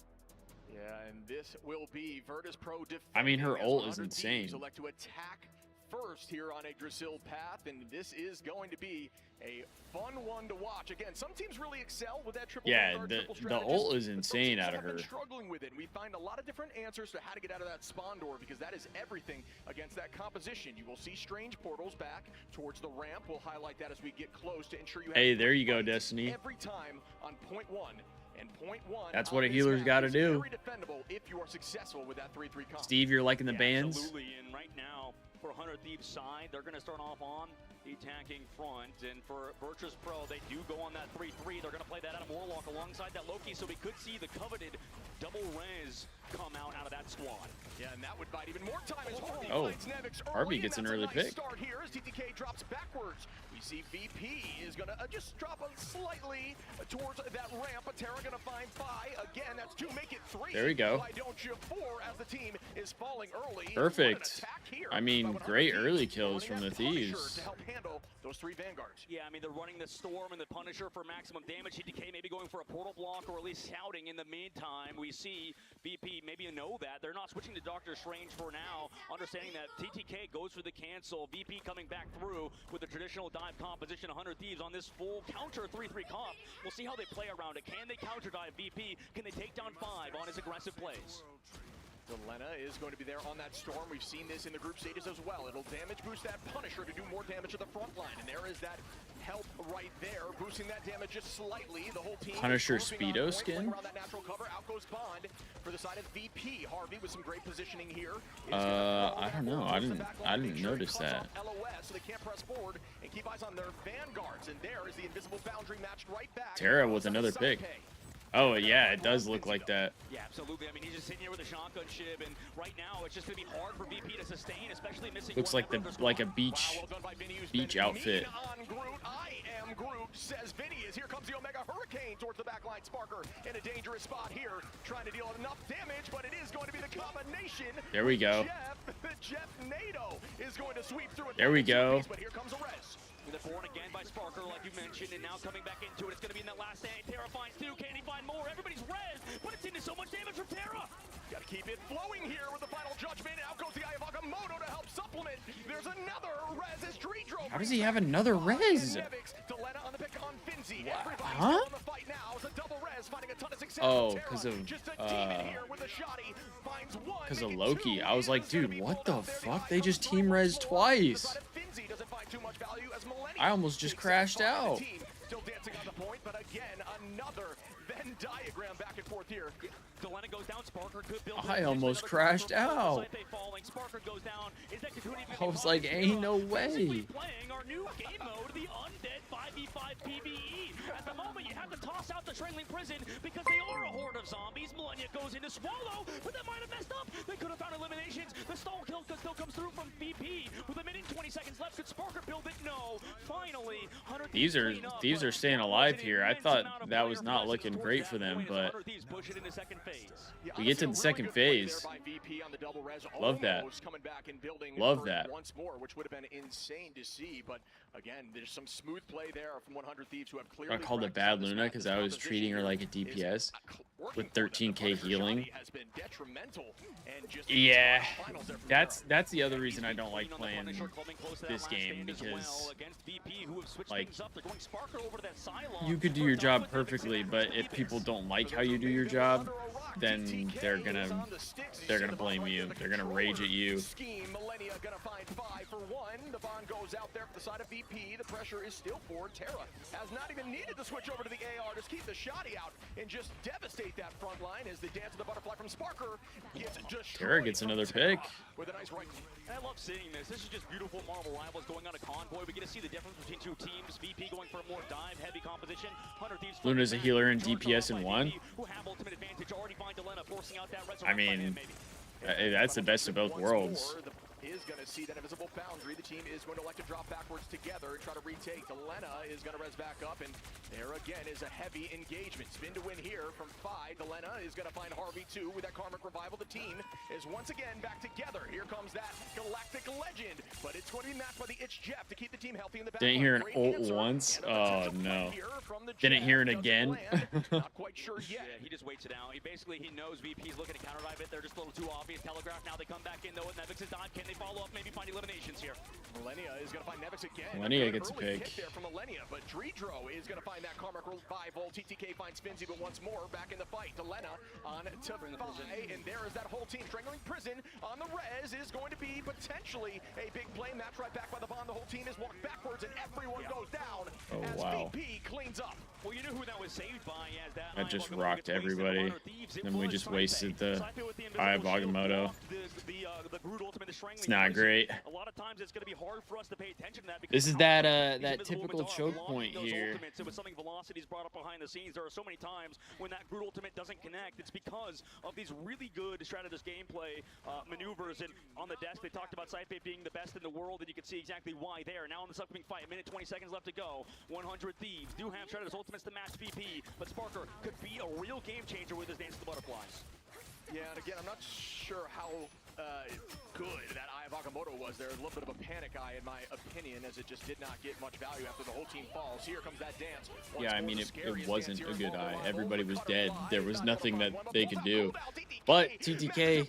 Yeah, and this will be Virtus Pro. I mean, her ult is insane. Select to attack first here on Yggdrasil path, and this is going to be a fun one to watch. Again, some teams really excel with that triple. Yeah, the ult is insane out of her. Struggling with it. We find a lot of different answers to how to get out of that spawn door, because that is everything against that composition. You will see strange portals back towards the ramp. We'll highlight that as we get close to ensure you have. Hey, there you go, Destiny. Every time on point one. And point one. That's what a healer's got to do. Very defendable if you are successful with that 3-3 comp. Steve, you're liking the bans? Absolutely, and right now for 100 Thieves side, they're going to start off on the attacking front, and for Virtus Pro, they do go on that 3-3. They're going to play that out of Warlock alongside that Loki, so we could see the coveted double res come out of that squad. Yeah, and that would bite even more time as Harvey finds Nevix early. Harvey gets an early pick. Start here as TTK drops backwards. We see VP is going to just drop slightly towards that ramp, but Terra going to find Phi. Again, that's 2, make it 3. There we go. Why don't you 4 as the team is falling early. Perfect. I mean, great early kills from the Thieves. To help handle those 3 Vanguards. Yeah, I mean, they're running the Storm and the Punisher for maximum damage. TTK maybe going for a portal block or at least shouting in the meantime. We see VP maybe know that. They're not switching to Doctor Strange for now, understanding that TTK goes for the cancel. VP coming back through with the traditional dive composition. 100 Thieves on this full counter 3-3 comp. We'll see how they play around it. Can they counter dive VP? Can they take down 5 on his aggressive plays? Delena is going to be there on that Storm. We've seen this in the group stages as well. It'll damage boost that Punisher to do more damage to the front line. And there is that help right there, boosting that damage just slightly. The whole team Punisher Speedo skin? Around that natural cover. Out goes Bond for the side of VP. Harvey with some great positioning here. I don't know. I didn't notice that. LOS, so they can't press forward and keep eyes on their Vanguards. And there is the invisible boundary matched right back. Terra with another pick. Oh, yeah, it does look like that. Yeah, absolutely. I mean, he's just sitting here with a shotgun shib, and right now it's just going to be hard for VP to sustain, especially missing. Looks like a beach outfit. I am Groot, says Vinny, as here comes the Omega Hurricane towards the backline. Sparker in a dangerous spot here, trying to deal enough damage, but it is going to be the combination. There we go. Jeff NATO is going to sweep through it. There we go. But here comes a res. They're born again by Sparker, like you mentioned, and now coming back into it. It's going to be in that last stand. Terra finds 2. Can he find more? Everybody's res, but it's into so much damage from Terra. Got to keep it flowing here with the final judgment. Out goes the Eye of Agamotto to help supplement. There's another res as Dredro. How does he have another res? Delena on the pick on Finzi. Huh? On the fight now. It's a double res, finding a ton of success. Oh, because of Loki. I was like, dude, what the fuck? They just team res twice. I almost just crashed out. Still dancing on the point, but again, another Venn diagram back and forth here. Delena goes down, Sparker could build. I almost crashed out. Sparker goes down. I was like, ain't no way. Playing our new game mode, the Undead 5v5 PvE. At the moment, you have to toss out the Strangling Prison because they are a horde of zombies. Millennia goes into Swallow, but that might have messed up. They could have found eliminations. The stall kill still comes through from VP. With a minute and 20 seconds left, could Sparker build it? No. Finally, Thieves are staying alive here. I thought that was not looking great for them, but we get to the second phase. Love that. Love that. Once more, which would have been insane to see, but again, there's some smooth play there from 100 Thieves who have clearly. I called it bad Luna because I was treating her like a DPS with 13k healing. Yeah, that's the other reason I don't like playing this game, because like you could do your job perfectly, but if people don't like how you do your job, then they're gonna blame you. They're gonna rage at you. Millennia gonna find 5 for 1. The Bond goes out there for the side of VP. The pressure is still for Terra. Has not even needed to switch over to the AR. Just keep the shotty out and just devastate that front line as the dance of the butterfly from Sparker gets destroyed. Terra gets another pick. With a nice right. I love seeing this. This is just beautiful Marvel Rivals going on a convoy. We get to see the difference between two teams. VP going for a more dive-heavy composition. 100 Thieves. Luna's a healer in DPS in 1. I mean, that's the best of both worlds. Is going to see that invisible boundary. The team is going to elect to drop backwards together and try to retake. Delena is going to res back up, and there again is a heavy engagement. Spin to win here from Phi. Delena is going to find Harvey too with that Karmic Revival. The team is once again back together. Here comes that Galactic Legend, but it's going to be matched by the Itch Jeff to keep the team healthy in the back. Didn't hear an ult once. Oh no. Didn't hear it again. Not quite sure yet. Yeah, he just waits it out. He knows VP's looking to counter dive it. They're just a little too obvious. Telegraph, now they come back in though with Nevix's dive. Can they follow up, maybe find eliminations here? Millennia is going to find Nevix again. Millennia gets a Early pick. hit there from Millennia, but DrinkJuvee is going to find that Karmic Revival. TTK finds Finzi, but once more back in the fight. Delena on to Phi, and there is that whole team strangling Prison on the res. Is going to be potentially a big play match right back by the bomb. The whole team is walked backwards, and everyone goes down as VP cleans up. Well, you know who that was saved by as that I just rocked everybody. Then we just wasted the Eye of Agamotto. It's not great. A lot of times it's going to be hard for us to pay attention to that. This is that typical choke point here. It was something Velocity's brought up behind the scenes. There are so many times when that Groot ultimate doesn't connect. It's because of these really good strategist gameplay maneuvers. And on the desk, they talked about Cypher being the best in the world, and you can see exactly why there. Now in this upcoming fight, a minute 20 seconds left to go. 100 Thieves do have strategist ultimates to match VP, but Sparker could be a real game changer with his Dance of the Butterflies. Yeah, and again, I'm not sure how good that Eye of Agamotto was there. A little bit of a panic eye, in my opinion, as it just did not get much value after the whole team falls. Here comes that dance. Yeah, I mean, it wasn't a good eye. Everybody was dead. There was nothing that they could do. But TTK,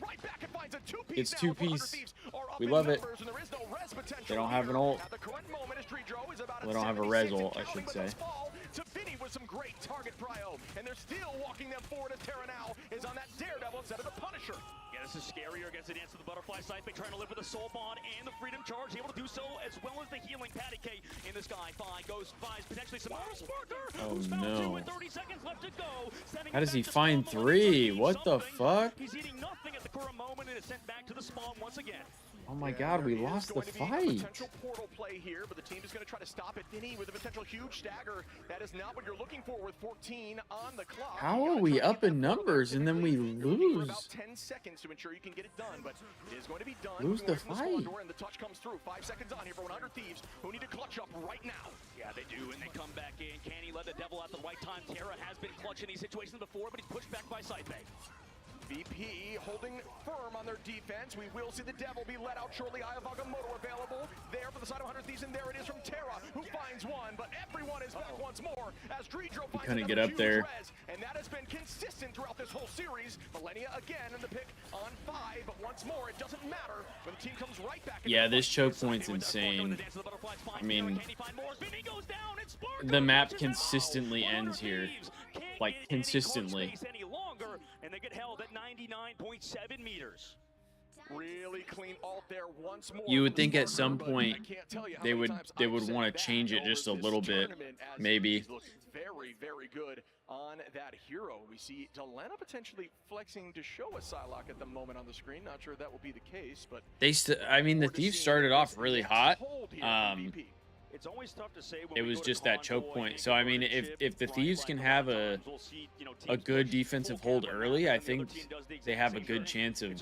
it's two-piece. We love it. They don't have an ult. They don't have a res ult, I should say. To Vinny with some great target prio, and they're still walking them forward as Terra now is on that Daredevil instead of the Punisher. Yeah, this is scarier against the Dance of the Butterfly. Cypher trying to live with the Soul Bond and the Freedom Charge, able to do so as well as the healing Patty K in the sky. Phi goes, Phi's potentially some more. Sparker, oh no. 30 seconds left to go. How does he find 3? What the fuck? He's eating nothing at the current moment and is sent back to the spawn once again. Oh my god, we lost the fight. Potential portal play here, but the team is going to try to stop it. Vinny with a potential huge stagger. That is not what you're looking for with 14 on the clock. How are we up in numbers and then we lose? About 10 seconds to ensure you can get it done, but it is going to be done. Lose the fight. And the touch comes through. 5 seconds on here for 100 Thieves, who need to clutch up right now. Yeah, they do, and they come back in. Can he let the devil at the right time? Terra has been clutch in these situations before, but he's pushed back by Cypher. VP holding firm on their defense. We will see the devil be let out shortly. Eye of Agamotto available there for the side of 100 Thieves, and there it is from Terra, who finds one, but everyone is back once more as DrinkJuvee finds couldn't get another up there. res, and that has been consistent throughout this whole series. Millennia again in the pick on 5, but once more, it doesn't matter when the team comes right back. Yeah, this choke point's insane. I mean, the map consistently ends here. Like, consistently. And they get held at 99.7 meters. Really clean ult there once more. You would think at some point they would want to change it just a little bit, maybe. Very, very good on that hero. We see Delena potentially flexing to show a Psylocke at the moment on the screen. Not sure that will be the case, but I mean, the Thieves started off really hot. It's always tough to say it was just that choke point. So I mean, if the Thieves can have a good defensive hold early, I think they have a good chance of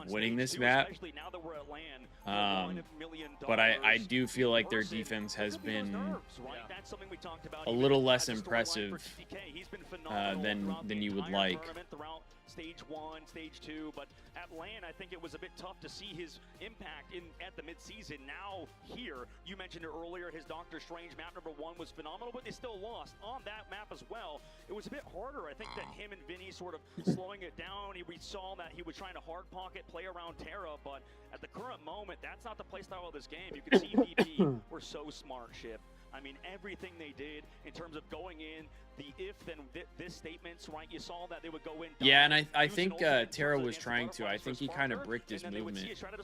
winning this map. But I do feel like their defense has been a little less impressive than you would like. Stage 1, Stage 2, but at LAN, I think it was a bit tough to see his impact at the midseason. Now here, you mentioned it earlier, his Doctor Strange map number 1 was phenomenal, but they still lost on that map as well. It was a bit harder. I think that him and Vinny sort of slowing it down. We saw that he was trying to hard pocket, play around Terra, but at the current moment, that's not the play style of this game. You can see VP were so smart, Ship. I mean, everything they did in terms of going in, the if then this statements, right? You saw that they would go in. Yeah, and I think Terra was trying to. I think he kind of bricked his movement.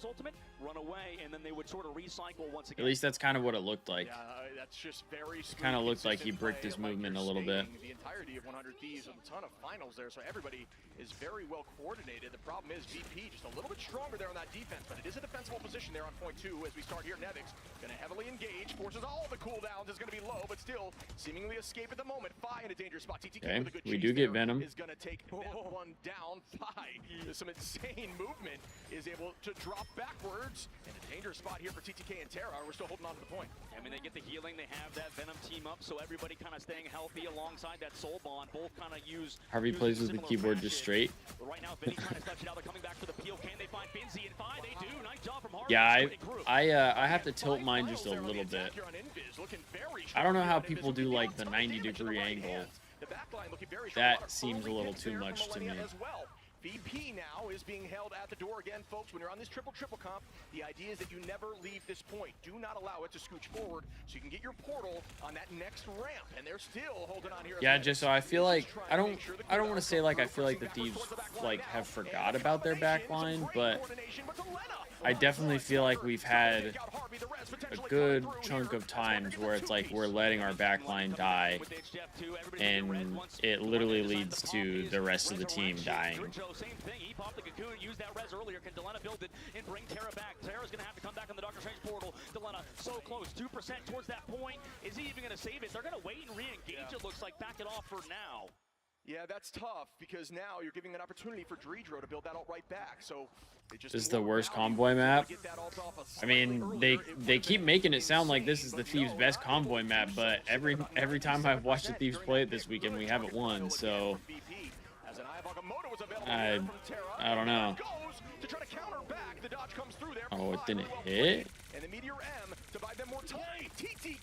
Ultimate, run away, and then they would sort of recycle once again. At least that's kind of what it looked like. Yeah, that's just very smooth. Kind of looked like he bricked his movement a little bit. The entirety of 100 Thieves with a ton of finals there, so everybody is very well coordinated. The problem is VP just a little bit stronger there on that defense, but it is a defensible position there on point 2 as we start here. Nevix going to heavily engage, forces all the cooldown rounds is going to be low, but still seemingly escape at the moment. Fi in a dangerous spot. TTK Okay, with a good we chase do get there Venom. is going to take that one down. Fi with some insane movement is able to drop backwards in a dangerous spot here for TTK and Terra. We're still holding on to the point. I mean, they get the healing, they have that Venom team up, so everybody kind of staying healthy alongside that Soul Bond. Both kind of use Harvey plays with the keyboard just straight. But right now, Vinny trying to touch it out. They're coming back for the peel. Can they find Finzi and Fi? They do. Nice job from Harvey. Yeah, I have to tilt mine just a little bit. I don't know how people do like the 90-degree angle. That seems a little too much to me. VP now is being held at the door again, folks. When you're on this triple comp, the idea is that you never leave this point. Do not allow it to scooch forward so you can get your portal on that next ramp. And they're still holding on here. Yeah, just so I feel like I don't want to say like I feel like the Thieves like have forgot about their backline, but I definitely feel like we've had a good chunk of times where it's like we're letting our backline die, and it literally leads to the rest of the team dying. Same thing. He popped the cocoon, used that res earlier. Can Delena build it and bring Terra back? Terra's going to have to come back on the Doctor Strange portal. Delena so close, 2% towards that point. Is he even going to save it? They're going to wait and re-engage, it looks like. Back it off for now. Yeah, that's tough because now you're giving an opportunity for DrinkJuvee to build that ult right back. So this is the worst convoy map. I mean, they keep making it sound like this is the Thieves' best convoy map, but every time I've watched the Thieves play it this weekend, we haven't won. So I don't know. Oh, it didn't hit?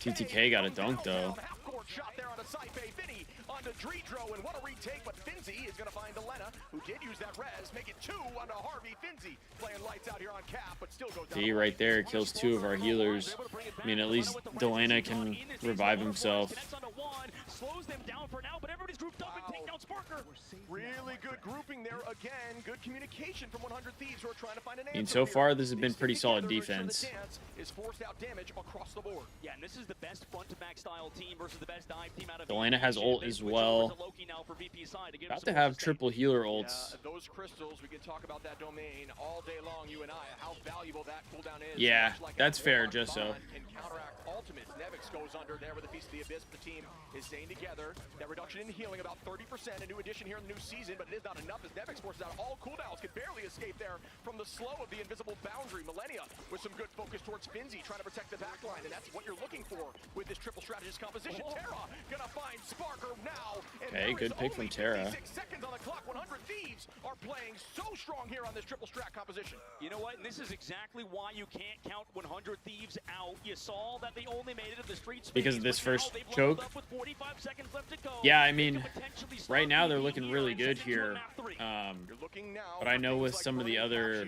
TTK got a dunk, though. Shot there on a Saife, Vinny onto DrinkJuvee, and what a retake, but Finzi is going to find Delena, who did use that res, make it 2 onto Harvey. Finzi playing lights out here on cap, but still goes down. D right there kills 2 of our healers. I mean, at least Delena can revive himself. Slows them down for now, but everybody's grouped up and take down Sparker. Really good grouping there again. Good communication from 100 Thieves who are trying to find an answer. And so far, this has been pretty solid defense. Is forced out damage across the board. Yeah, and this is the best front-to-back style team versus the best dive team out of Delena has ult as well. About to have triple healer ults. Yeah, those crystals, we can talk about that domain all day long, you and I, how valuable that cooldown is. Yeah, that's fair, just so. Can counteract ultimates. Nevix goes under there with a piece of the abyss. The team is staying together. That reduction in healing, about 30%, a new addition here in the new season, but it is not enough as Nevix forces out all cooldowns. Can barely escape there from the slow of the invisible boundary. Millennia with some good focus towards Finzi, trying to protect the backline, and that's what you're looking for with this triple strategist composition. Terra gonna find Sparker now. Okay, good pick from Terra. 56 seconds on the clock. 100 Thieves are playing so strong here on this triple strat composition. You know what? And this is exactly why you can't count 100 Thieves out. You saw that they only made it to the streets because of this first choke. Yeah, I mean, right now they're looking really good here. But I know with some of the other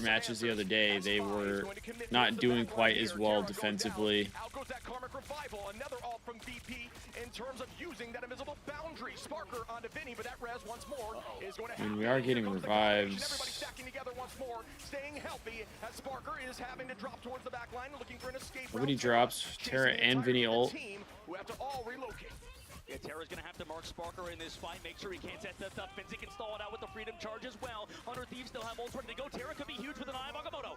matches the other day, they were not doing quite as well defensively. Out goes that Karmic Revival, another ult from BP in terms of using that invisible boundary. Sparker onto Vinny, but that res once more is going to happen. We are getting revives. Everybody stacking together once more, staying healthy as Sparker is having to drop towards the back line, looking for an escape. Nobody drops Terra and Vinny ult. Who have to all relocate. Yeah, Terra's going to have to mark Sparker in this fight, make sure he can't set that up. Finzi can stall it out with the Freedom Charge as well. 100 Thieves still have ults ready to go. Terra could be huge with an Eye of Agamotto.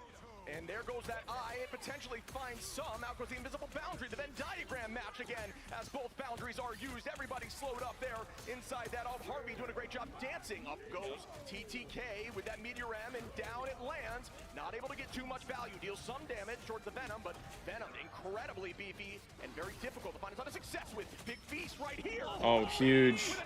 And there goes that eye. It potentially finds some. Out goes the invisible boundary. The Venn diagram match again as both boundaries are used. Everybody slowed up there inside that. Harvey doing a great job dancing. Up goes TTK with that Meteor M, and down it lands. Not able to get too much value. Deals some damage towards the Venom, but Venom incredibly beefy and very difficult to find a ton of success with. Big Beast right here. Oh, huge.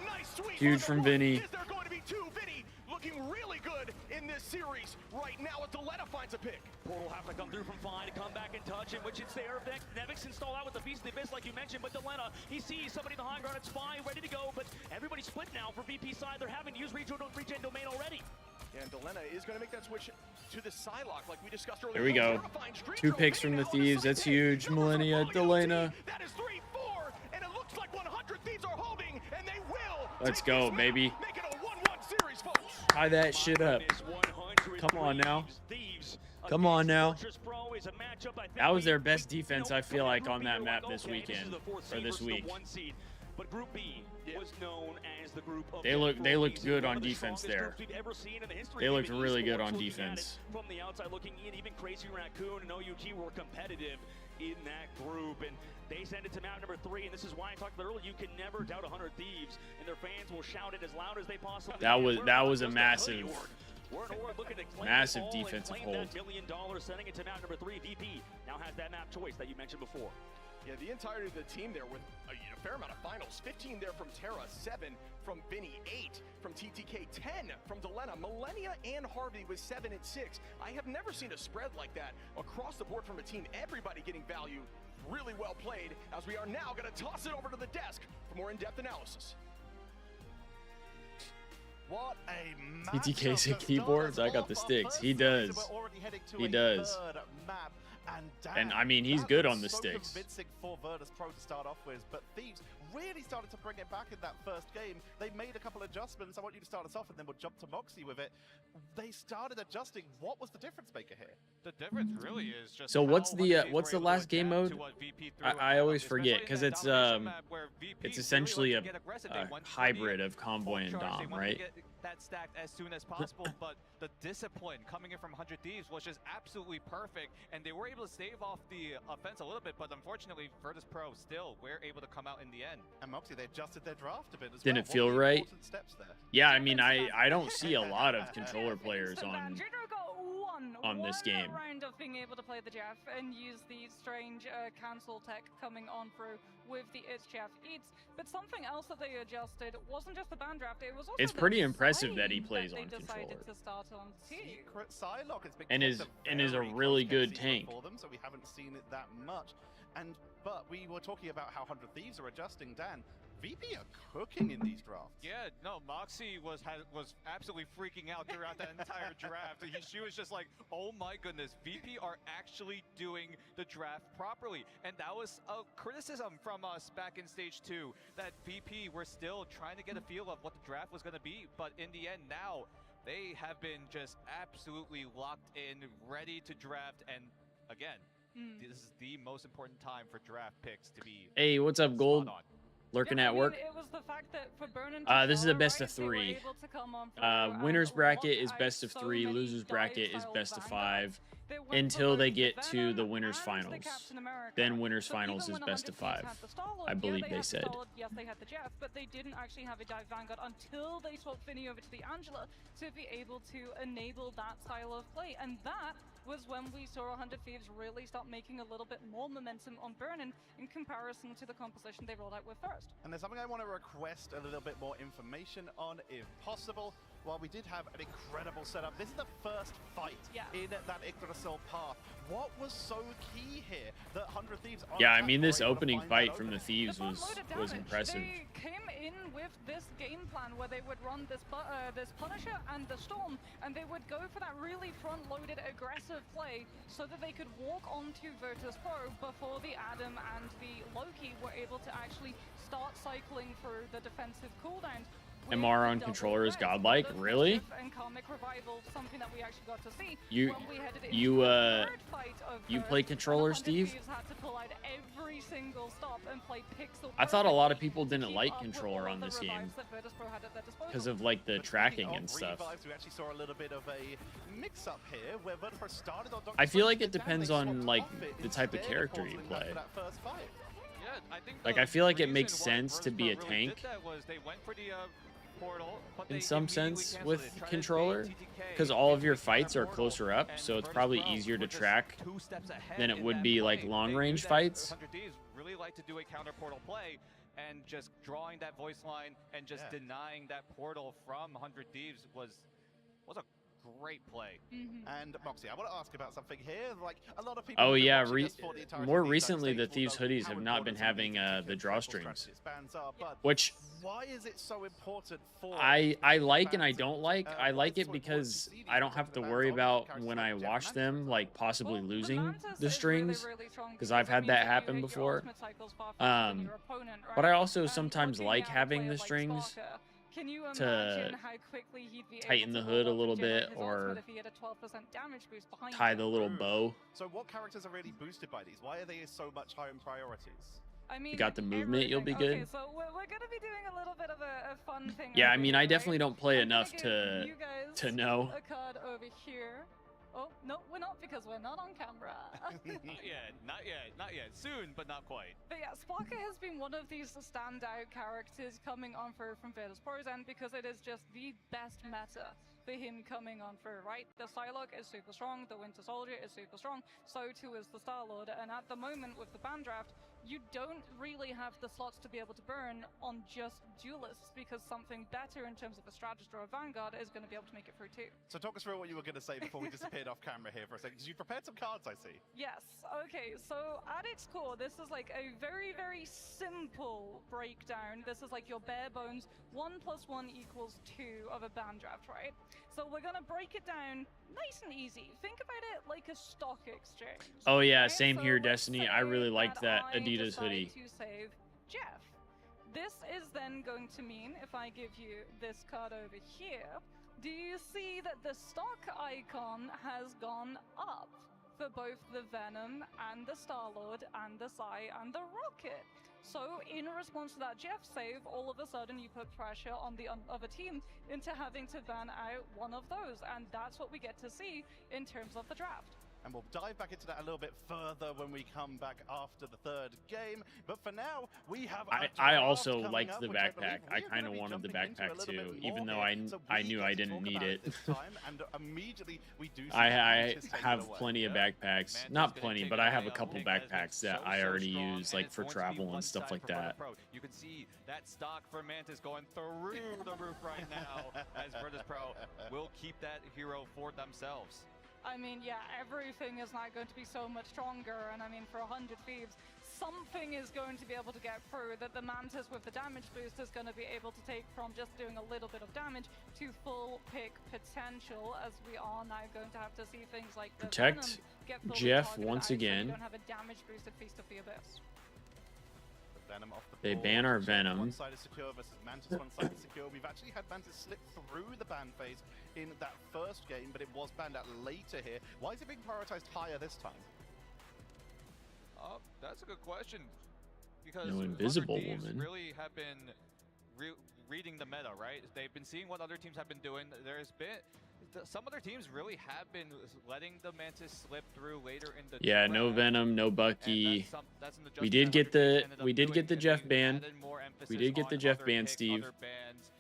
Huge from Vinny. Is there going to be 2? Vinny looking really good in this series right now as Delena finds a pick. Portal have to come through from Fi to come back and touch, in which it's there. Nevix installed out with the Beast of the Abyss, like you mentioned, but Delena, he sees somebody in the high ground. It's Fi ready to go, but everybody's split now for VP side. They're having to use regen domain already. And Delena is going to make that switch to the Psylocke like we discussed earlier. There we go. 2 picks from the Thieves. That's huge. Millennia, Delena. That is 3-4, and it looks like 100 Thieves are holding, and they will. Let's go, baby. Make it a 1-1 series, folks. Tie that shit up. Come on now. Come on now. That was their best defense, I feel like, on that map this weekend, or this week. But Group B was known as the group of They looked good on defense there. They looked really good on defense. From the outside looking in, even Crazy Raccoon and OUG were competitive in that group, and they send it to map number 3, and this is why I talked about earlier, you can never doubt 100 Thieves, and their fans will shout it as loud as they possibly can. That was a massive defensive hold. $1 million, sending it to map number 3. VP now has that map choice that you mentioned before. Yeah, the entirety of the team there with a fair amount of finals. 15 there from Terra, 7 from Vinny, 8 from TTK, 10 from Delena, Millennia and Harvey with 7 and 6. I have never seen a spread like that across the board from a team. Everybody getting value. Really well played, as we are now going to toss it over to the desk for more in-depth analysis. What a TTK's at keyboards. I got the sticks. He does. He does. And I mean, he's good on the sticks. For Virtus Pro to start off with, but Thieves really started to bring it back in that first game. They made a couple adjustments. I want you to start us off, and then we'll jump to Moxie with it. They started adjusting. What was the difference maker here? The difference really is just. So what's the last game mode? I always forget because it's essentially a hybrid of Convoy and Dom, right? That stacked as soon as possible, but the discipline coming in from 100 Thieves was just absolutely perfect, and they were able to stave off the offense a little bit, but unfortunately, Virtus Pro still were able to come out in the end. And Moxie, they adjusted their draft a bit as well. Didn't feel right. Yeah, I mean, I don't see a lot of controller players on this game. Round of being able to play the Jeff and use the strange cancel tech coming on through with the It's Jeff Eats, but something else that they adjusted wasn't just the ban draft, it was also it's pretty impressive that he plays on controller. To start on Secret Psylocke has been and is a really good tank for them, so we haven't seen it that much. But we were talking about how 100 Thieves are adjusting. Dan, VP are cooking in these drafts. Yeah, no, Moxie was absolutely freaking out throughout that entire draft. She was just like, oh my goodness, VP are actually doing the draft properly. And that was a criticism from us back in stage 2, that VP were still trying to get a feel of what the draft was going to be. But in the end now, they have been just absolutely locked in, ready to draft. And again, this is the most important time for draft picks to be. Hey, what's up, Gold? Lurking at work. It was the fact that for this is a best of 3. Winners bracket is best of 3. Losers bracket is best of 5 until they get to the winners finals. Then winners finals is best of 5. I believe they said. Yes, they had the Jeff, but they didn't actually have a Dive Vanguard until they swapped Finny over to the Angela to be able to enable that style of play, and that was when we saw 100 Thieves really start making a little bit more momentum on Burnin in comparison to the composition they rolled out with first. And there's something I want to request a little bit more information on, if possible. While we did have an incredible setup, this is the first fight in that Yggdrasil path. What was so key here that 100 Thieves... Yeah, I mean, this opening fight from the Thieves was impressive. They came in with this game plan where they would run this Punisher and the Storm, and they would go for that really front-loaded aggressive play so that they could walk onto Virtus Pro before the Adam and the Loki were able to actually start cycling through the defensive cooldowns. MR on controller is godlike, really? You play controller, Steve? I thought a lot of people didn't like controller on this game because of like the tracking and stuff. I feel like it depends on like the type of character you play. Like I feel like it makes sense to be a tank in some sense with controller, because all of your fights are closer up, so it's probably easier to track than it would be like long range fights. 100 Thieves really like to do a counter portal play, and just drawing that voice line and just denying that portal from 100 Thieves was a great play. And Moxie, I want to ask about something here. Like a lot of people. Oh yeah, more recently the Thieves hoodies have not been having the drawstrings, which why is it so important for? I like and I don't like. I like it because I don't have to worry about when I wash them like possibly losing the strings, because I've had that happen before. But I also sometimes like having the strings to tighten the hood a little bit or tie the little bow. So what characters are really boosted by these? Why are they so much higher in priorities? I mean, you got the movement, you'll be everything. good. Okay, so we're gonna be doing a little bit of a fun thing. Yeah, I over mean, here, I definitely right? don't play I'm gonna enough give to you guys know. a card over here. Oh, no, we're not, because we're not on camera. Not yet, not yet, not yet. Soon, but not quite. But yeah, Sparker has been one of these standout characters coming on through from Virtus Pro's end, because it is just the best meta for him coming on through, right? The Psylocke is super strong, the Winter Soldier is super strong, so too is the Star-Lord, and at the moment with the ban draft, you don't really have the slots to be able to burn on just duelists, because something better in terms of a strategist or a vanguard is going to be able to make it through too. So talk us through what you were going to say before we disappeared off camera here for a second, because you prepared some cards, I see. Yes, okay, so at its core, this is like a very, very simple breakdown. This is like your bare bones 1 + 1 = 2 of a ban draft, right? So we're gonna break it down nice and easy. Think about it like a stock exchange. Oh yeah, right? same So here, let's Destiny. I say really liked that I Adidas decide hoodie. to save Jeff. This is then going to mean, if I give you this card over here, do you see that the stock icon has gone up for both the Venom and the Star-Lord and the Psy and the Rocket? So in response to that Jeff save, all of a sudden you put pressure on the other team into having to ban out one of those, and that's what we get to see in terms of the draft. And we'll dive back into that a little bit further when we come back after the third game. But for now, we have. I also liked the backpack. I kind of wanted the backpack too, even though I knew I didn't need it. And immediately we do. I have plenty of backpacks. Not plenty, but I have a couple backpacks that I already use, like for travel and stuff like that. You can see that stock for Mantis going through the roof right now, as Virtus Pro will keep that hero for themselves. I mean, yeah, everything is not going to be so much stronger, and I mean, for 100 Thieves, something is going to be able to get through that the Mantis with the damage boost is going to be able to take from just doing a little bit of damage to full pick potential, as we are now going to have to see things like the Protect Venom get fully Jeff targeted once out, so again. we don't have a damage boosted Feast of the Abyss. Venom off the They board. ban our One Venom. side is secure versus Mantis, one side is secure. We've actually had Mantis slip through the ban phase in that first game, but it was banned out later here. Why is it being prioritized higher this time? That's a good question. Because No invisible 100 Thieves woman. really have been reading the meta, right? They've been seeing what other teams have been doing. There's been some other teams really have been letting the Mantis slip through later in the Yeah, no draft. Venom, no Bucky. That's an We adjustment did that get 100 the Thieves ended up doing, the and Jeff they ban. added more emphasis We did get the on Jeff other ban, picks, Steve. other bans.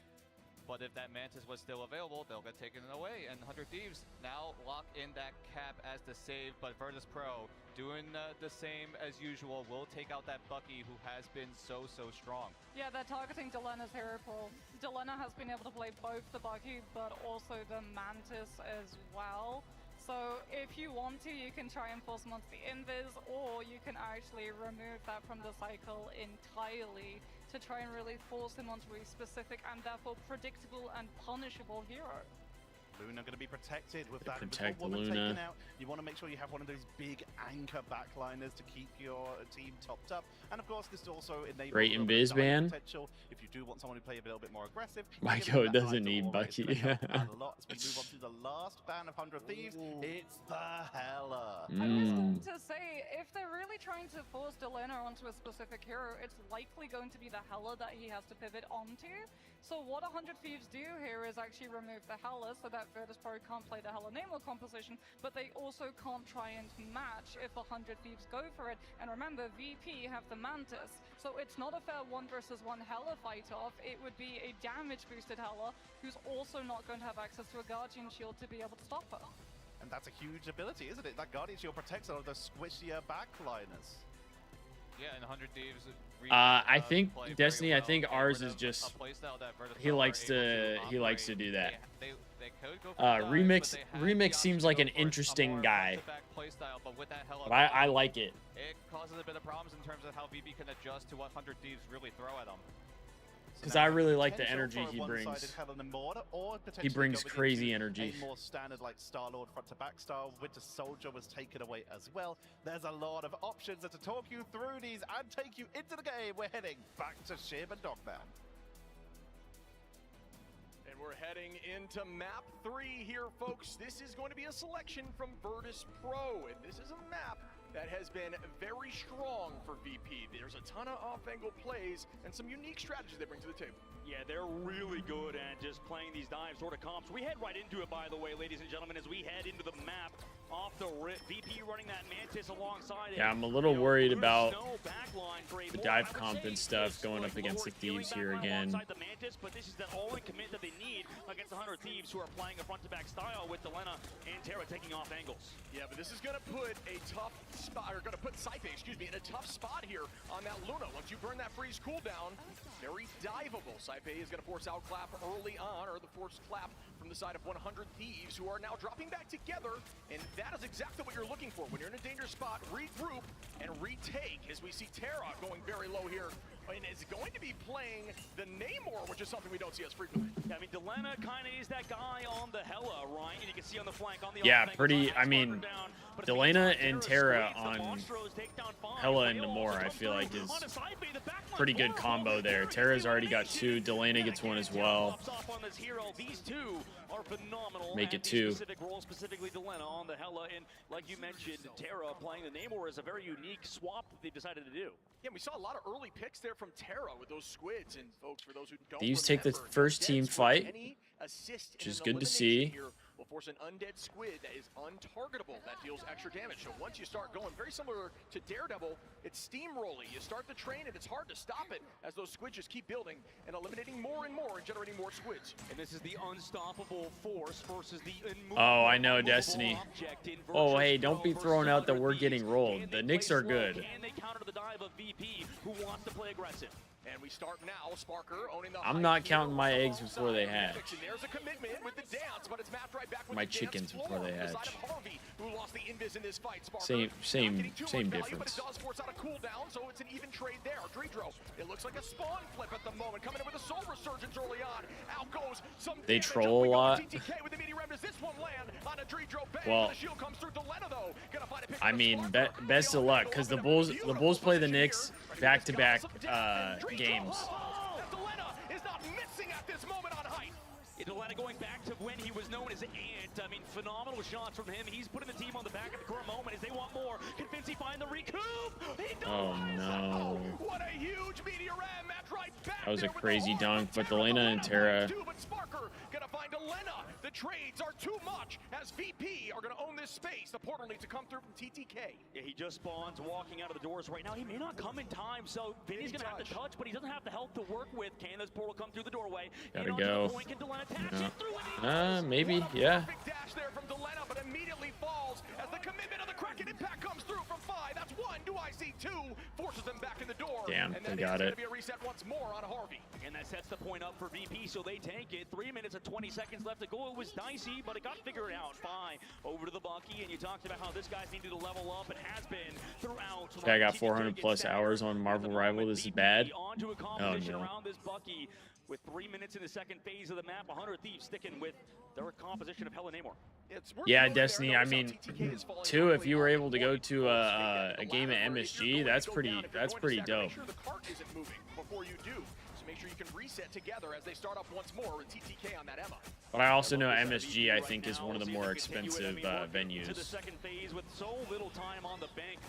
But if that Mantis was still available, they'll get taken away. And 100 Thieves now lock in that cap as the save, but Virtus Pro doing the same as usual, will take out that Bucky who has been so strong. Yeah, they're targeting Delena's hero pool. Delena has been able to play both the Bucky, but also the Mantis as well. So if you want to, you can try and force him onto the invis, or you can actually remove that from the cycle entirely to try and really force him onto a specific and therefore predictable and punishable hero. Luna going to be protected with that Protect woman Luna. taken out. You want to make sure you have one of those big anchor backliners to keep your team topped up. And of course, this also enables Great a little bit of invis ban. potential. If you do want someone to play a little bit more aggressive, Michael give them that doesn't either need or. It's Bucky. gonna help out a lot. As we move on to the last ban of 100 Thieves, it's the Hella. I was going to say, if they're really trying to force Delena onto a specific hero, it's likely going to be the Hella that he has to pivot onto. So what 100 Thieves do here is actually remove the Hella so that Virtus Pro can't play the Hella Namor composition, but they also can't try and match if 100 Thieves go for it. And remember, VP have the Mantis, so it's not a fair 1 versus 1 Hella fight-off. It would be a damage-boosted Hella who's also not going to have access to a Guardian Shield to be able to stop her. And that's a huge ability, isn't it? That Guardian Shield protects all of the squishier backliners. Yeah, and 100 Thieves. I think play very Destiny. I well. think Get ours rid is of just a playstyle that Virtus he Pro are likes able to operate. do that. They could go for the dive, Remix but they have the Remix option seems to like go an for a interesting more guy. front-to-back playstyle, but with that Hella But I ban, like it. it causes a bit of problems in terms of how VB can adjust to what 100 Thieves really throw at them. Because I really like the energy he brings. He brings crazy energy. A more standard like Star-Lord front to back style. Winter Soldier was taken away as well. There's a lot of options, and to talk you through these and take you into the game, we're heading back to Shib and Dogman. And we're heading into map 3 here, folks. This is going to be a selection from Virtus Pro, and this is a map that has been very strong for VP. There's a ton of off-angle plays and some unique strategies they bring to the table. Yeah, they're really good at just playing these dive sort of comps. We head right into it, by the way, ladies and gentlemen, as we head into the map off the rip. VP running that Mantis alongside it. Yeah, I'm a little worried about the dive comp and stuff going up against the Thieves here again. The Mantis, but this is that all-in commit that they need against the 100Thieves, who are playing a front-to-back style with Delena and Terra taking off angles. Yeah, but this is going to put a tough spot, or going to put Saipe, excuse me, in a tough spot here on that Luna. Once you burn that freeze cooldown, very diveable. Saipe is going to force out clap early on, or the forced clap from the side of 100Thieves, who are now dropping back together, and that is exactly what you're looking for. When you're in a dangerous spot, regroup and retake, as we see Terra going very low here, and is going to be playing the Namor, which is something we don't see as frequently. Yeah, I mean, Delena kind of is that guy on the Hella, right? And you can see on the flank, on the yeah, pretty, I mean, Delena and Terra on Hella and Namor, I feel like is pretty good combo there. Terra's already got 2, Delena gets 1 as well. These two are phenomenal. Make it 2. Specific role, specifically Delena on the Hella, and like you mentioned, Terra playing the Namor is a very unique swap that they've decided to do. Yeah, we saw a lot of early picks there from Terra with those squids, and folks, for those who don't Thieves take the first team fight, which is good to see. Will force an undead squid that is untargetable, that deals extra damage. So once you start going, very similar to Daredevil, it's steamrolling. You start the train and it's hard to stop it as those squids just keep building and eliminating more and more and generating more squids. And this is the unstoppable force versus the immovable. Oh, I know, Destiny. Oh, hey, don't be throwing out that we're getting rolled. The Knicks are good. Can they counter the dive of VP, who wants to play aggressive? And we start now. Sparker owning the I'm not counting my eggs before they hatch. There's a commitment with the dance, but it's mapped right back with my the chickens before they hatch. Harvey, who lost the invis in this fight. Same difference. But it does force out a cooldown, so it's an even trade there. Dredro, it looks like a spawn flip at the moment, coming in with a soul resurgence early on. Out goes some. They troll a lot. TTK with the meaty does this one land on a Dredro bang? Well, the shield comes through Delena, though. Gonna find a I mean, best of luck, because the Bulls play the Knicks back-to-back games. Delena is not missing at this moment on height. Delena going back to when he was known as Ant. I mean, phenomenal shots from him. He's putting the team on the back at the current moment as they want more. Can Vinci find the recoup? Oh no. What a huge meteor ram match right back. That was a crazy dunk, but Delena and Terra. But Sparker gonna find Delena. The trades are too much as VP are gonna own this space. The portal needs to come through from TTK. Yeah, he just spawns walking out of the doors right now. He may not come in time, so Vinny's gonna have to touch, but he doesn't have the health to work with. Can this portal come through the doorway? Gotta go. Maybe, yeah. Big dash there from Delena, but immediately falls as the commitment of the Kraken impact comes through from 5. That's 1. Do I see 2? Forces them back in the door. Damn, and they got it. Gonna be a reset once more on Harvey. And that sets the point up for VP, so they take it. 3 minutes and 20 seconds left to go. It was dicey, but it got figured out. Fi over to the Bucky, and you talked about how this guy's needed to level up. It has been throughout. I got 400 plus hours on Marvel Rival. This is bad. On to a Oh competition no. around this Bucky. With 3 minutes in the second phase of the map, 100Thieves sticking with their composition of Hella Namor. Yeah, Destiny, I mean, too, if you were able to go to a game at MSG, that's pretty dope. Make sure the cart isn't moving before you do. So make sure you can reset together as they start up once more with TTK on that Emma. But I also know MSG, I think, is one of the more expensive venues. To the second phase with so little time on the bank.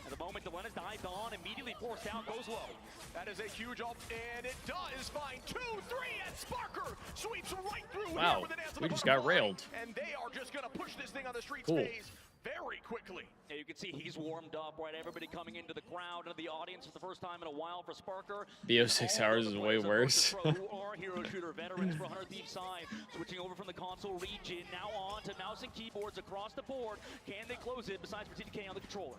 At the moment, Delena's dived on, immediately forced out, goes low. That is a huge ult, and it does find 2, 3, and Sparker sweeps right through. Wow, we just got railed. And they are just going to push this thing on the streets Cool. phase very quickly. Yeah, you can see he's warmed up, right? Everybody coming into the crowd, into the audience for the first time in a while for Sparker. BO6 hours is way worse. Who are hero shooter veterans for 100Thieves side. Switching over from the console region, now on to mouse and keyboards across the board. Can they close it besides for TDK on the controller?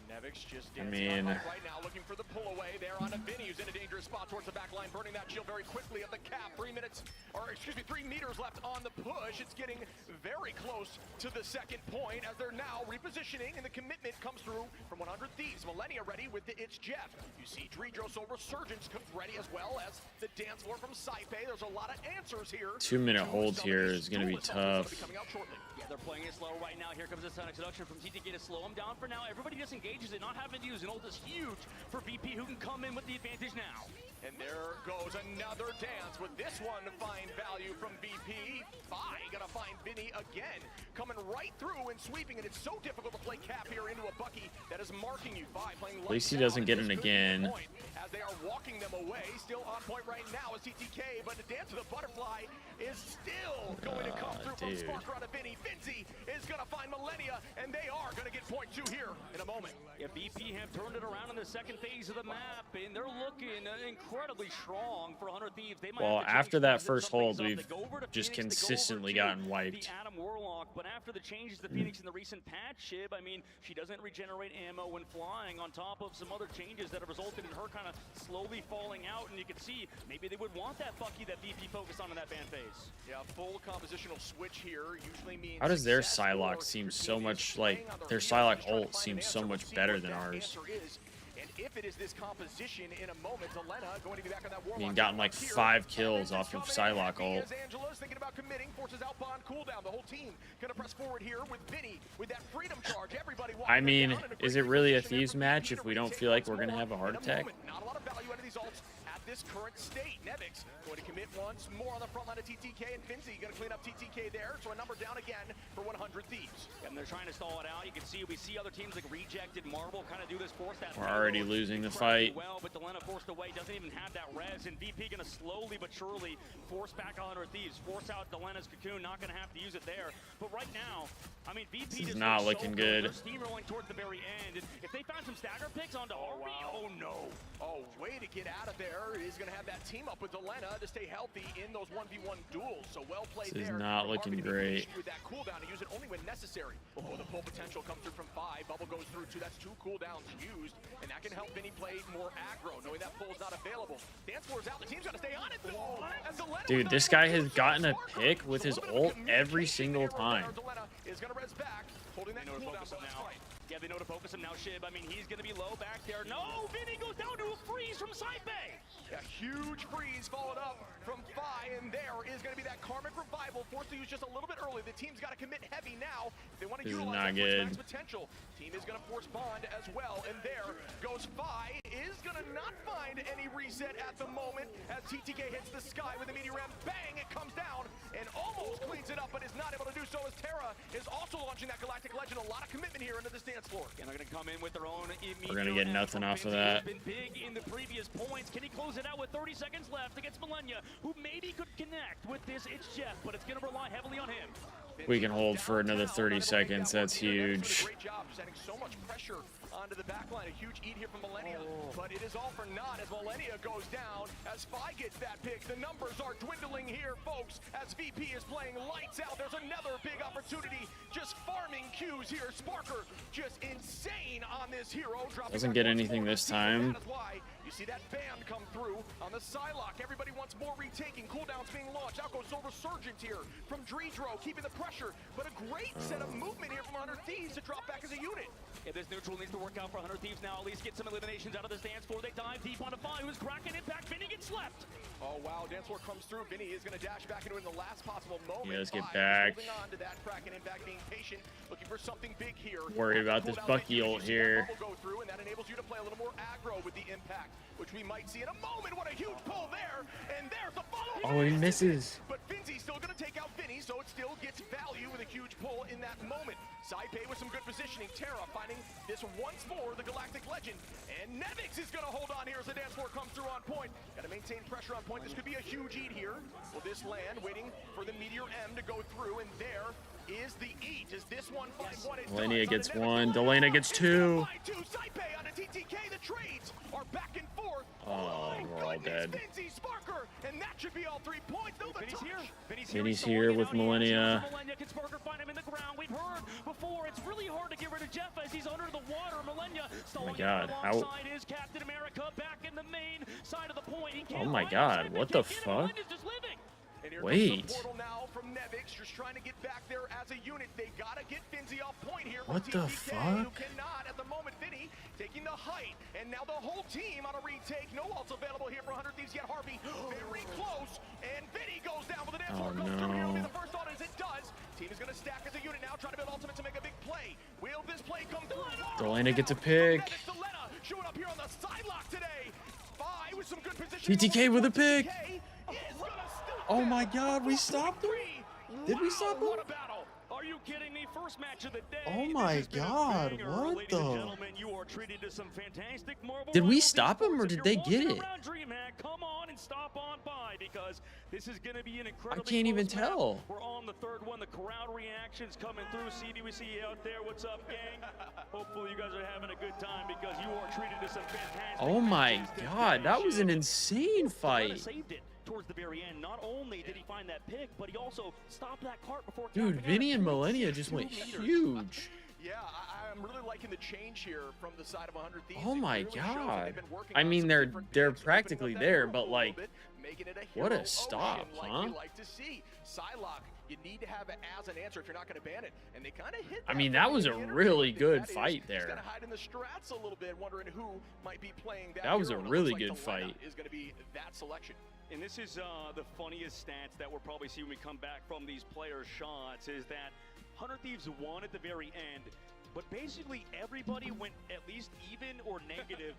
Nevix just I dancing mean, right now, looking for the pull away there on a Vinny, who's in a dangerous spot towards the back line, burning that shield very quickly at the cap. 3 minutes, or excuse me, 3 meters left on the push. It's getting very close to the second point as they're now repositioning, and the commitment comes through from 100Thieves. Millennia ready with the It's Jeff. You see Dredro Resurgence ready as well as the dance floor from Saipe. There's a lot of answers here. 2 minute hold here is going to be tough. Yeah, they're playing it slow right now. Here comes the sonic seduction from TTK to slow him down for now. Everybody disengages it, not having to use an ult is huge for VP, who can come in with the advantage now. And there goes another dance with this one to find value from VP. Fi gonna find Vinny again. Coming right through and sweeping, and it's so difficult to play cap here into a Bucky that is marking you. At least he doesn't get it again. As they are walking them away, still on point right now is TTK, but the dance of the butterfly is still going to come through from Sparker on a Vinny. Vinci is going to find Millennia, and they are going to get point 2 here in a moment. Yeah, BP have turned it around in the second phase of the map, and they're looking incredibly strong for 100 Thieves. They might Well, have to after change that things first up. hold, They we've go over to just Phoenix, they go over consistently to gotten wiped. The Adam Warlock, but after the changes to Phoenix in the recent patch, Shib, I mean, she doesn't regenerate ammo when flying, on top of some other changes that have resulted in her kind of slowly falling out, and you can see maybe they would want that Bucky that BP focused on in that ban phase. Yeah, full compositional switch here usually means. How does their Psylocke seem so much like their Psylocke ult seems so much better than ours? And if it is this composition in a moment, Elena going to be back on that I mean, gotten like 5 kills off of Psylocke ult. Angela's thinking about committing, forces outbound cooldown. The whole team gonna press forward here with Vinny with that freedom charge. Everybody. I mean, is it really a Thieves match if we don't feel like we're gonna have a heart attack? Not a lot of value out of these ults at this current state. Nevix going to commit once more on the front line of TTK, and Finzi going to clean up TTK there. So a number down again for 100 Thieves. And they're trying to stall it out. You can see, we see other teams like Rejected, Marvel kind of do this, force that. We're already losing the fight. Well, but Delena forced away, doesn't even have that res, and VP going to slowly but surely force back 100 Thieves, force out Delena's cocoon, not going to have to use it there. But right now, I mean, VP is not looking good. They're steamrolling towards the very end, and if they found some stagger picks onto Harvey, oh no. Oh, way to get out of there. He's going to have that team up with Delena to stay healthy in those 1v1 duels. So well played there. This is not looking great. With that cooldown to use it only when necessary. Oh, the pull potential comes through from 5. Bubble goes through 2. That's 2 cooldowns used, and that can help Vinny play more aggro, knowing that pull is not available. Dance floor's out. The team's got to stay on it though. Dude, this guy has gotten a pick with his ult every single time. Delena is going to res back, holding that cooldown for this fight. Yeah, they know to focus him now, Shib. I mean, he's going to be low back there. No, Vinny goes down to a freeze from Saipe. A huge freeze followed up from Fi, and there is going to be that Karmic Revival, forced to use just a little bit early. The team's got to commit heavy now if they want to utilize that max potential. Team is going to force Bond as well, and there goes Fi. Is going to not find any reset at the moment as TTK hits the sky with a meteor ram. Bang, it comes down and almost cleans it up, but is not able to do so as Terra is also launching that Galactic Legend. A lot of commitment here into this dance floor. And they're going to come in with their own. We're going to get nothing off of that. Been big in the previous points. Can he close it out with 30 seconds left against Millennia, who maybe could connect with this? It's Jeff, but it's going to rely heavily on him. We can hold for another 30 seconds. That's huge. Great job, setting so much pressure onto the back line. A huge eat here from Millennia, but it is all for naught as Millennia goes down. As Fi gets that pick, the numbers are dwindling here, folks, as VP is playing lights out. There's another big opportunity, just farming Qs here. Sparker just insane on this hero. Doesn't get anything this time. That is why you see that band come through on the Psylocke. Everybody wants more retaking. Cooldowns being launched. Out goes Resurgent here from Dredro, keeping the pressure, but a great set of movement here from 100 Thieves to drop back as a unit. Yeah, this neutral needs to work out for 100 Thieves now. At least get some eliminations out of this dance floor. They dive deep onto Fi, who's cracking impact. Vinny gets slept. Oh, wow. Dance floor comes through. Vinny is going to dash back into it in the last possible moment. He does get back. Holding on to that cracking impact, being patient, looking for something big here. Worried about this Bucky ult here. Go through, and that enables you to play a little more aggro with the impact, which we might see in a moment. What a huge pull there, and there's the follow. Oh, he misses. But Finzi's still going to take out Vinny, so it still gets value with a huge pull in that moment. Saipe with some good positioning. Terra finding this once more, the Galactic Legend. And Nevix is going to hold on here as the dance floor comes through on point. Got to maintain pressure on point. This could be a huge eat here. Will this land? Waiting for the Meteor M to go through, and there is the eat. Is this one find one? Delena gets 1. Delena gets 2. Saipe on a TTK. The trades are back and forth. Oh, we're all dead. Finzi, Sparker, and that should be all 3 points. No, Vinny's here. Vinny's here with Millennia. Can Sparker find him in the ground? We've heard before, it's really hard to get rid of Jeff as he's under the water. Millennia stalling alongside is Captain America back in the main side of the point. Oh my god, what the fuck? Wait. Now from Nevix, just trying to get back there as a unit. They gotta get Finzi off point here. What the fuck? Who cannot at the moment. Vinny taking the height, and now the whole team on a retake. No ults available here for 100 Thieves yet. Harvey very close, and Vinny goes down with the dance floor. Goes through here. Will be the first ult as it does. Team is gonna stack as a unit now, trying to build ultimate to make a big play. Will this play come through? Delena gets a pick. Delena showing up here on the Psylocke today. Fi with some good position. TTK with a pick. Oh my god, we stopped him? Did we stop him? What a battle. Are you kidding me? First match of the day. Oh my God, what Ladies the? and gentlemen, you are treated to some fantastic Marvel Did we Rivals stop him Esports. or If did you're they get walking it? around DreamHack, come on and stop on by because this is going to be an I incredibly can't even close match. tell. We're on the third one. The crowd reactions coming through. CB, we see you out there. What's up, gang? Hopefully you guys are having a good time because you are treated to some fantastic Oh my matches God, that was an today. insane fight. Saved it towards the very end. Not only did he find that pick, but he also stopped that cart before. Dude, capping out Vinny at and Millennia 0.62 just went meters. huge. Yeah, I'm really liking the change here from the side of 100 Thieves. Oh It my really shows that God. they've been working I on mean, some they're different they're things, opening up practically that there, map but a little like, bit, making it a what a hero stop, ocean like huh? we like to see. Psylocke, you need to have it as an answer if you're not going to ban it, and they kind of hit. I that mean, from that the was a interview. really That good is, fight he's there. gonna hide in the strats a little bit, wondering who might be playing that. That was a hero, and it really looks like good Delena fight. Is going to be that selection. And this is the funniest stats that we'll probably see when we come back from these players' shots is that 100 Thieves won at the very end, but basically everybody went at least even or negative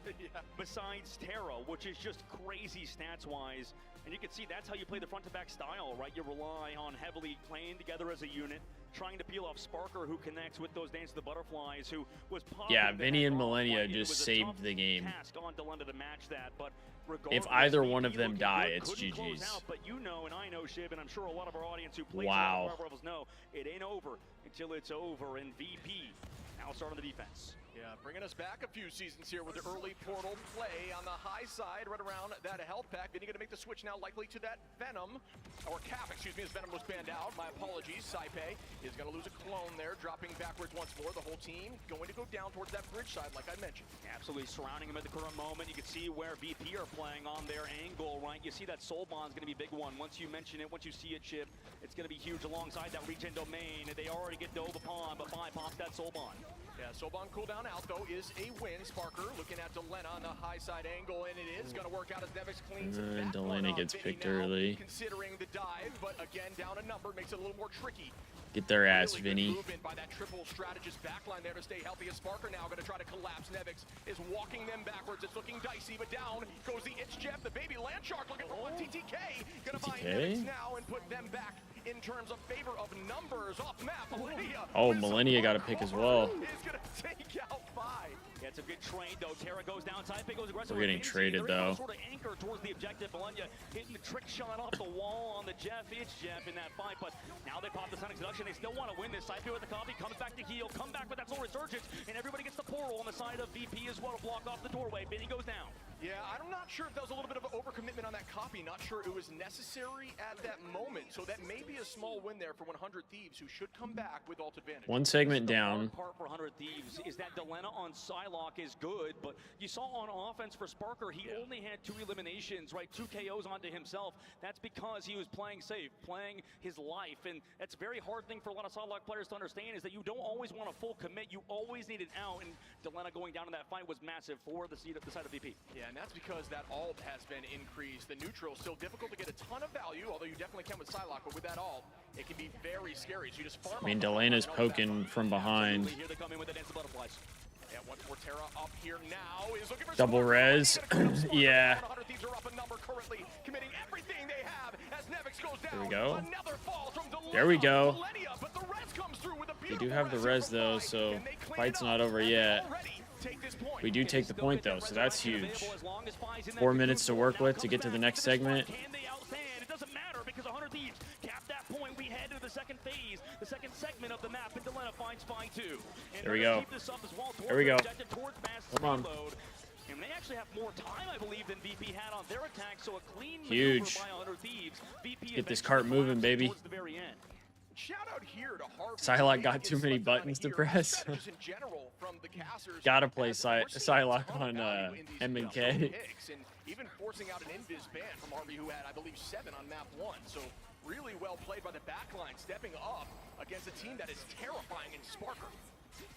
besides Terra, which is just crazy stats-wise. And you can see that's how you play the front-to-back style, right? You rely on heavily playing together as a unit, trying to peel off Sparker, who connects with those Dance of the Butterflies, who was Yeah, positive Vinny that and off Millennia point. It just was a saved tough the game. task on Delena to match that, but If regardless, either VP one of them looking die, good, it's couldn't close GG's. out, but you know, and I know, Shib, and I'm sure a lot of our audience who plays Wow. Marvel Rivals know, it ain't over until it's over, and VP now starting the defense. Yeah, bringing us back a few seasons here with the early portal play on the high side, right around that health pack. Vinny gonna make the switch now, likely to that Venom, or Cap, excuse me, as Venom was banned out. My apologies. Saipe is gonna lose a clone there, dropping backwards once more. The whole team going to go down towards that bridge side, like I mentioned. Absolutely surrounding him at the current moment. You can see where VP are playing on their angle, right? You see that Soul Bond's gonna be a big one. Once you mention it, once you see it, Chip, it's gonna be huge alongside that regen domain. They already get dove upon, but Fi pops that Soul Bond. Yeah, Soulbond cooldown out, though, is a win. Sparker looking at Delena on the high side angle, and it is going to work out as Nevix cleans that one Delena up. gets Vinny picked now early. considering the dive, but again, down a number makes it a little more tricky. Get their ass, Really Vinny. good movement by that triple strategist backline there to stay healthy. As Sparker now going to try to collapse. Nevix is walking them backwards. It's looking dicey, but down goes the It's Jeff, the baby land shark looking for one. TTK going to find Nevix now and put them back in terms of favor of numbers off map. Oh, Millennia got a pick as well. Is going to take out 5. Yeah, it's a good trade though. Terra goes down, Taipei goes aggressive. We're getting with traded, They're able though. to sort of anchor towards the objective. Millennia hitting the trick shot off the wall on the Jeff. It's Jeff in that fight, but now they pop the Sonic Seduction. They still want to win this. Taipei with the copy, comes back to heal, come back with that Soul Resurgence, and everybody gets the portal on the side of VP as well to block off the doorway. Vinny goes down. Yeah, I'm not sure if that was a little bit of an overcommitment on that copy. Not sure it was necessary at that moment. So that may be a small win there for 100 Thieves, who should come back with ult advantage. One segment The down. hard part for 100 Thieves is that Delena on Psylocke is good, but you saw on offense for Sparker, he only had 2 eliminations, right? 2 KOs onto himself. That's because he was playing safe, playing his life, and that's a very hard thing for a lot of Psylocke players to understand is that you don't always want a full commit. You always need an out, and Delena going down in that fight was massive for the side of VP. Yeah, and that's because that ult has been increased. The neutral still difficult to get a ton of value, although you definitely can with Psylocke, but with that ult, it can be very scary. So you just farm. I mean, Delena's poking from behind. Here they come in with the Dance of Butterflies. Yeah, once more Terra up here now is looking for Double res. Yeah. 100 Thieves are up a number currently, committing everything they have as Nevix goes down. There we go. Another fall from Delena. There we go. Millennia, but the res comes through with a We beautiful do have the res super though, fight. so Can they clean fight's it not up? over And yet. already take this point. We do take the point though, so that's huge. 4 minutes to work with to get to the next segment. Can they outstand? It doesn't matter because 100 Thieves cap that point. We head to the second phase, the second segment of the map, and Delena finds Spy 2. And There we they're go. gonna keep this up as well There we go. towards mass Come on. reload. And they actually have more time, I believe, than VP had on their attack, so a clean Huge. maneuver by 100 Thieves. VP Get this eventually cart moving, collapses baby. towards the very end. Shout out here to Harvey. Psylocke got too many buttons to press. Strategists in general from the casters Gotta play as we're seeing a Psylocke ton of on value in these M&K. picks, and even forcing out an invis ban from Harvey, who had, I believe, 7 on map 1. So really well played by the backline, stepping up against a team that is terrifying in Sparker.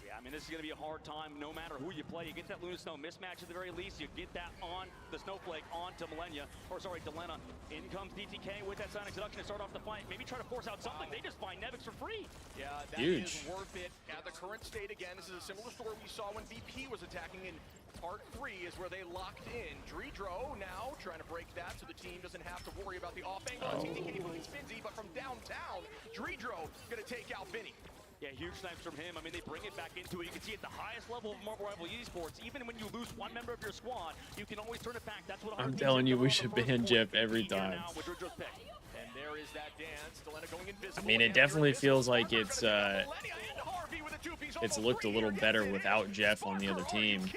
Yeah, I mean, this is going to be a hard time no matter who you play. You get that Luna Snow mismatch at the very least. You get that on the Snowflake onto Millennia, or sorry, Delena. In comes DTK with that Sonic Seduction to start off the fight. Maybe try to force out something. They just find Nevix for free. Yeah, that Huge. is worth it at the current state. Again, this is a similar story we saw when VP was attacking in part 3 is where they locked in. Dredro now trying to break that so the team doesn't have to worry about the off angle. TTK moving Spinzy, but from downtown, Dredro gonna take out Vinny. Yeah, huge snipes from him. I mean, they bring it back into it. You can see at the highest level of Marvel Rival Esports, even when you lose one member of your squad, you can always turn it back. That's what I'm telling you, we should ban Jeff every time. And there is that dance. Delena going invisible. I mean, it definitely feels like it's looked a little better without Jeff on the other team.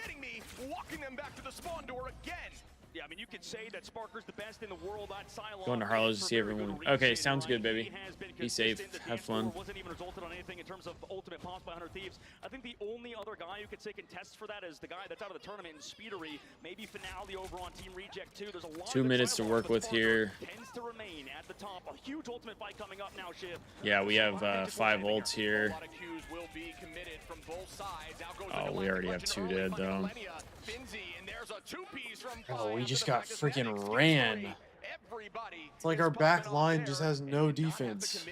Walking them back to the spawn door again. Yeah, I mean, you could say that Sparker's the best in the world on Cylon. Going to Harlow's to see everyone. Okay, sounds good, baby. Be safe. Have fun. Wasn't even resulted on anything in terms of ultimate pops by 100Thieves. I think the only other guy who could say contests for that is the guy that's out of the tournament in Speedery. Maybe Finale over on Team Reject too. There's a lot 2 minutes to work with here. Tends to remain at the top. A huge ultimate fight coming up now, Shiv. Yeah, we have 5 ults here. Oh, we already have 2 dead though. Oh, we just got freaking ran. It's like our back line just has no defense.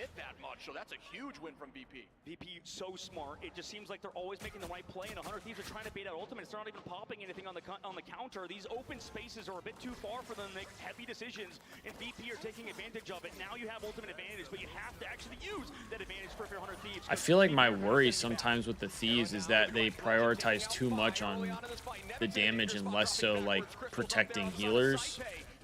So that's a huge win from VP. VP so smart. It just seems like they're always making the right play, and 100Thieves are trying to bait out ultimates. They're not even popping anything on the counter. These open spaces are a bit too far for them to make heavy decisions, and VP are taking advantage of it. Now you have ultimate advantage, but you have to actually use that advantage for your 100Thieves. I feel like my worry sometimes with the Thieves is that they prioritize too much on the damage and less so like protecting healers.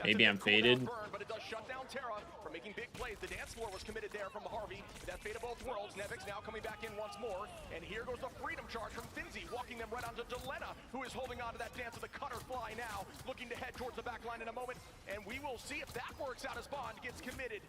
Maybe I'm faded. But it does shut down Terra from making big plays. The dance floor was committed there from Harvey. That fate of both worlds. Nevix now coming back in once more. And here goes the freedom charge from Finzi, walking them right onto Delena, who is holding on to that dance of the cutter fly now, looking to head towards the back line in a moment. And we will see if that works out as Bond gets committed.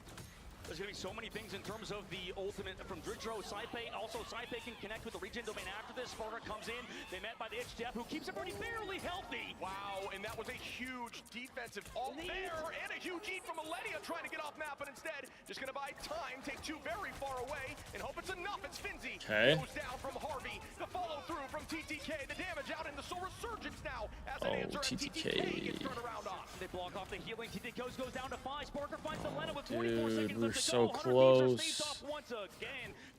There's going to be so many things in terms of the ultimate from DrinkJuvee, Saipe. Also, Saipe can connect with the region domain after this. Sparker comes in. They met by the H-Def, who keeps everybody fairly healthy. Wow, and that was a huge defensive ult there, and a huge eat from Millennia trying to get off map, but instead, just going to buy time, take 2 very far away, and hope it's enough. It's Finzi. Goes down from Harvey. The follow through from TTK. The damage out in the Soul Resurgence now. As an answer, TTK gets turned around on. They block off the healing. TTK goes down to 5. Sparker finds Delena with 44 seconds left. So close.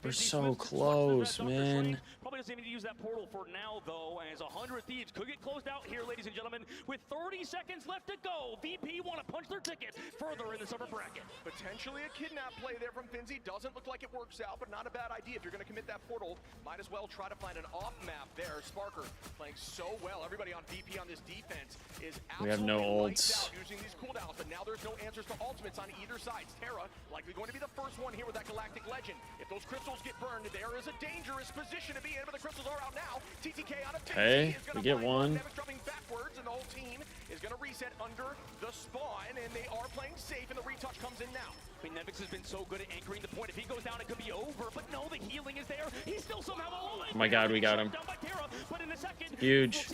We're so close, man. Probably doesn't even need to use that portal for now, though, as 100Thieves could get closed out here, ladies and gentlemen, with 30 seconds left to go. VP want to punch their ticket further in this upper bracket. Potentially a kidnap play there from Finzi. Doesn't look like it works out, but not a bad idea. If you're going to commit that portal, might as well try to find an off map there. Sparker playing so well. Everybody on VP on this defense is absolutely we have no ults. Using these cooldowns, but now there's no answers to ultimates on either side. Terra likely going to be the first one here with that Galactic Legend. If those crystals get burned, there is a dangerous position to be in, but the crystals are out now. TTK out of okay, we get one. Dropping backwards, and the whole team is going to reset under the spawn, and they are playing safe, and the retouch comes in now. I mean, Nevix has been so good at anchoring the point. If he goes down, it could be over, but no, the healing is there. He's still somehow alive. Oh my god, we got him. Terra, but in a second, huge.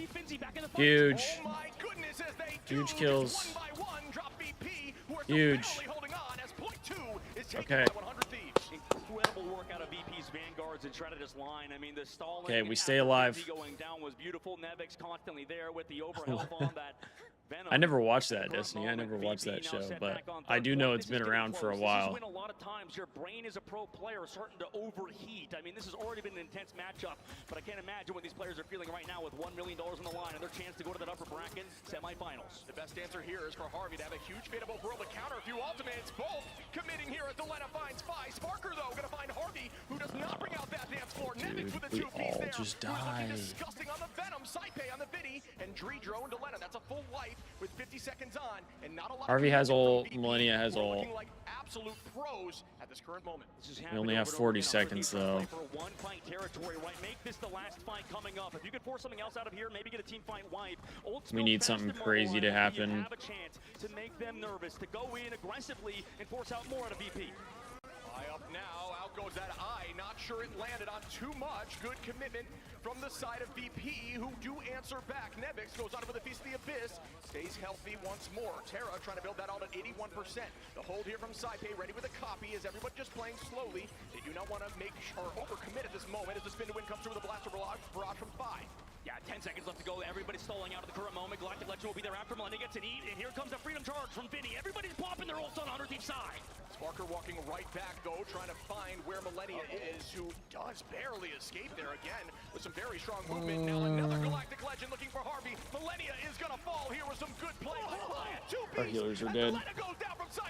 Huge. Oh my goodness, as they huge kills. One by one, drop VP, who are huge. Holding on as point 2 is taken okay. by 100Thieves. Incredible work out of VP's Vanguards and Shredder's line. I mean, the stalling. Okay, we stay alive. Going down was beautiful. Nevix constantly there with the overhealth on that. Venom. I never watched that, Destiny. I never watched that show, but I do know it's been around for a while. A lot of times your brain is a pro player starting to overheat. I mean, this has already been an intense matchup, but I can't imagine what these players are feeling right now with $1 million on the line and their chance to go to that upper bracket semifinals. The best answer here is for Harvey to have a huge fadeable world to counter a few ultimates. Both committing here as Delena finds Spy. Sparker, though, going to find Harvey, who does not bring out that dance floor. Dude, with the we 2-piece all there. just died. Disgusting on the Venom, Saipe on the Vinny, and DrinkJuvee and Delena. That's a full life with 50 seconds on, and not a lot. Harvey has ult, Millennia has ult. Like absolute pros at this current moment. We only have 40 seconds though. For one fight territory, right? Make this the last fight coming up. If you could force something else out of here, maybe get a team fight wipe. We need something crazy to happen. You have a chance to make them nervous, to go in aggressively and force out more out of VP. Eye up now, out goes that eye. Not sure it landed on too much. Good commitment from the side of VP, who do answer back. Nevix goes on with the Feast of the Abyss, stays healthy once more. Terra trying to build that out at 81%. The hold here from Saipe, ready with a copy, as everybody just playing slowly. They do not want to make or overcommit at this moment as the spin to win comes through with a blaster barrage from Spy. Yeah, 10 seconds left to go. Everybody's stalling out at the current moment. Galactic Legend will be there after Millennia gets an eat, and here comes the freedom charge from Vinny. Everybody's popping their ults on 100Thieves side. Sparker walking right back, though, trying to find where Millennia is, who does barely escape there again with some very strong movement. Now another Galactic Legend looking for Harvey. Millennia is going to fall here with some good play. Our healers are dead.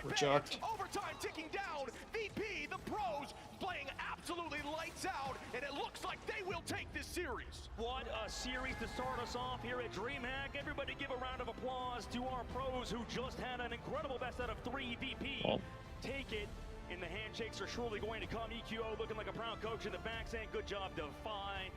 We're chucked. Overtime ticking down. VP, the pros, playing absolutely lights out. take this series. What a series to start us off here at DreamHack. Everybody give a round of applause to our pros who just had an incredible best out of 3 VP. Well. Take it, and the handshakes are surely going to come. EQO looking like a proud coach in the back saying, good job, Defy.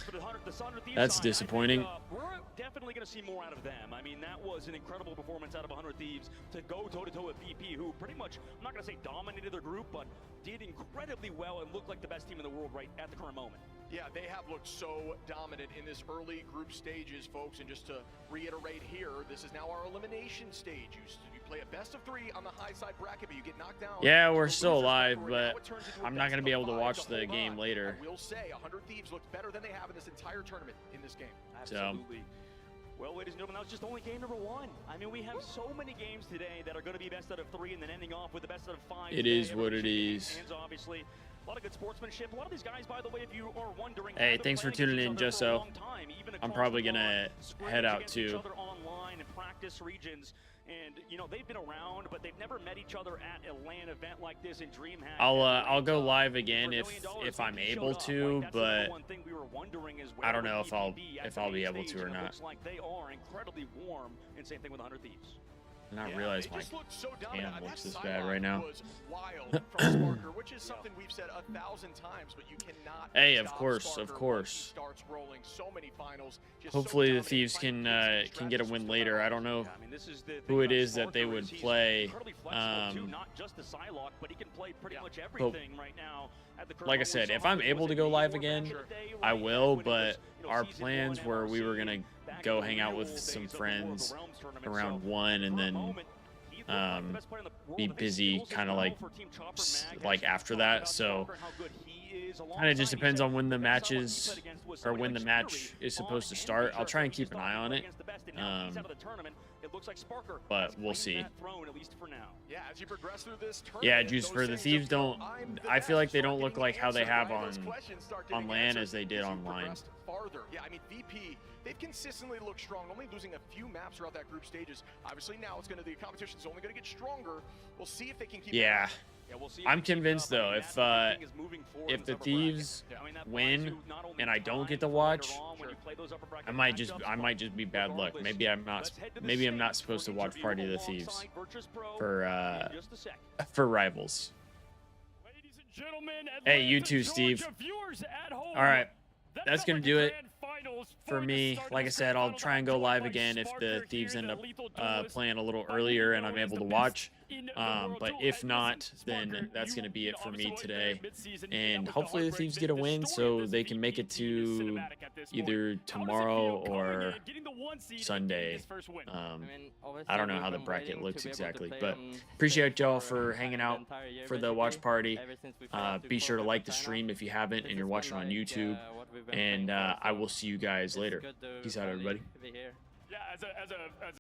For the 100 Thieves That's side, disappointing. I think, we're definitely going to see more out of them. I mean, that was an incredible performance out of 100 Thieves to go toe-to-toe with VP, who pretty much, I'm not going to say dominated their group, but did incredibly well and looked like the best team in the world right at the current moment. Yeah, they have looked so dominant in this early group stages, folks. And just to reiterate here, this is now our elimination stage. You play a best of 3 on the high side bracket, but you get knocked down. Yeah, we're still alive, but I'm not going to be able to watch the game later. I will say 100 Thieves looked better than they have in this entire tournament in this game. Absolutely. Well, ladies and gentlemen, that was just only game number 1. I mean, we have so many games today that are going to be best out of 3 and then ending off with the best out of 5. It is what it is. Hands, obviously. A lot of good sportsmanship. A lot of these guys, by the way, if you are wondering, hey, thanks for tuning in, Jusso. I'm probably gonna head out too. Online and practice regions, and you know they've been around, but they've never met each other at a LAN event like this in DreamHack. I'll go live again if I'm able to, but I don't know if I'll be able to or not. Looks like they are incredibly warm, and same thing with 100 Thieves. And I realize my cam looks this bad right now. Wild from Sparker, which is something we've said 1,000 times, but you cannot. Hey, of course, of course. Starts rolling so many finals. Hopefully the Thieves can get a win later. I don't know who it is that they would play. Not just the Psylocke, but he can play pretty much everything right now. Like I said, if I'm able to go live again, I will. But our plans were we were gonna go hang out with some friends around 1 and then be busy kind of like after that. So kind of just depends on when the matches or when the match is supposed to start. I'll try and keep an eye on it. But we'll see. Yeah, Juice, for the Thieves don't. I feel like they don't look like how they have on LAN as they did online. Yeah, I mean VP, they've consistently looked strong, only losing a few maps throughout that group stages. Obviously now it's the competition's only going to get stronger. We'll see if they can keep. Yeah. I'm convinced though, if the Thieves win and I don't get to watch, I might just be bad luck. Maybe I'm not supposed to watch Party of the Thieves for Rivals. Hey, you too, Steve. All right, that's gonna do it for me. Like I said, I'll try and go live again if the Thieves end up playing a little earlier and I'm able to watch. But if not, then that's going to be it for me today. And hopefully the Thieves get a win so they can make it to either tomorrow or Sunday. I don't know how the bracket looks exactly, but appreciate y'all for hanging out for the watch party. Be sure to like the stream if you haven't and you're watching on YouTube. And I will see you guys later. Peace out, everybody. Yeah, as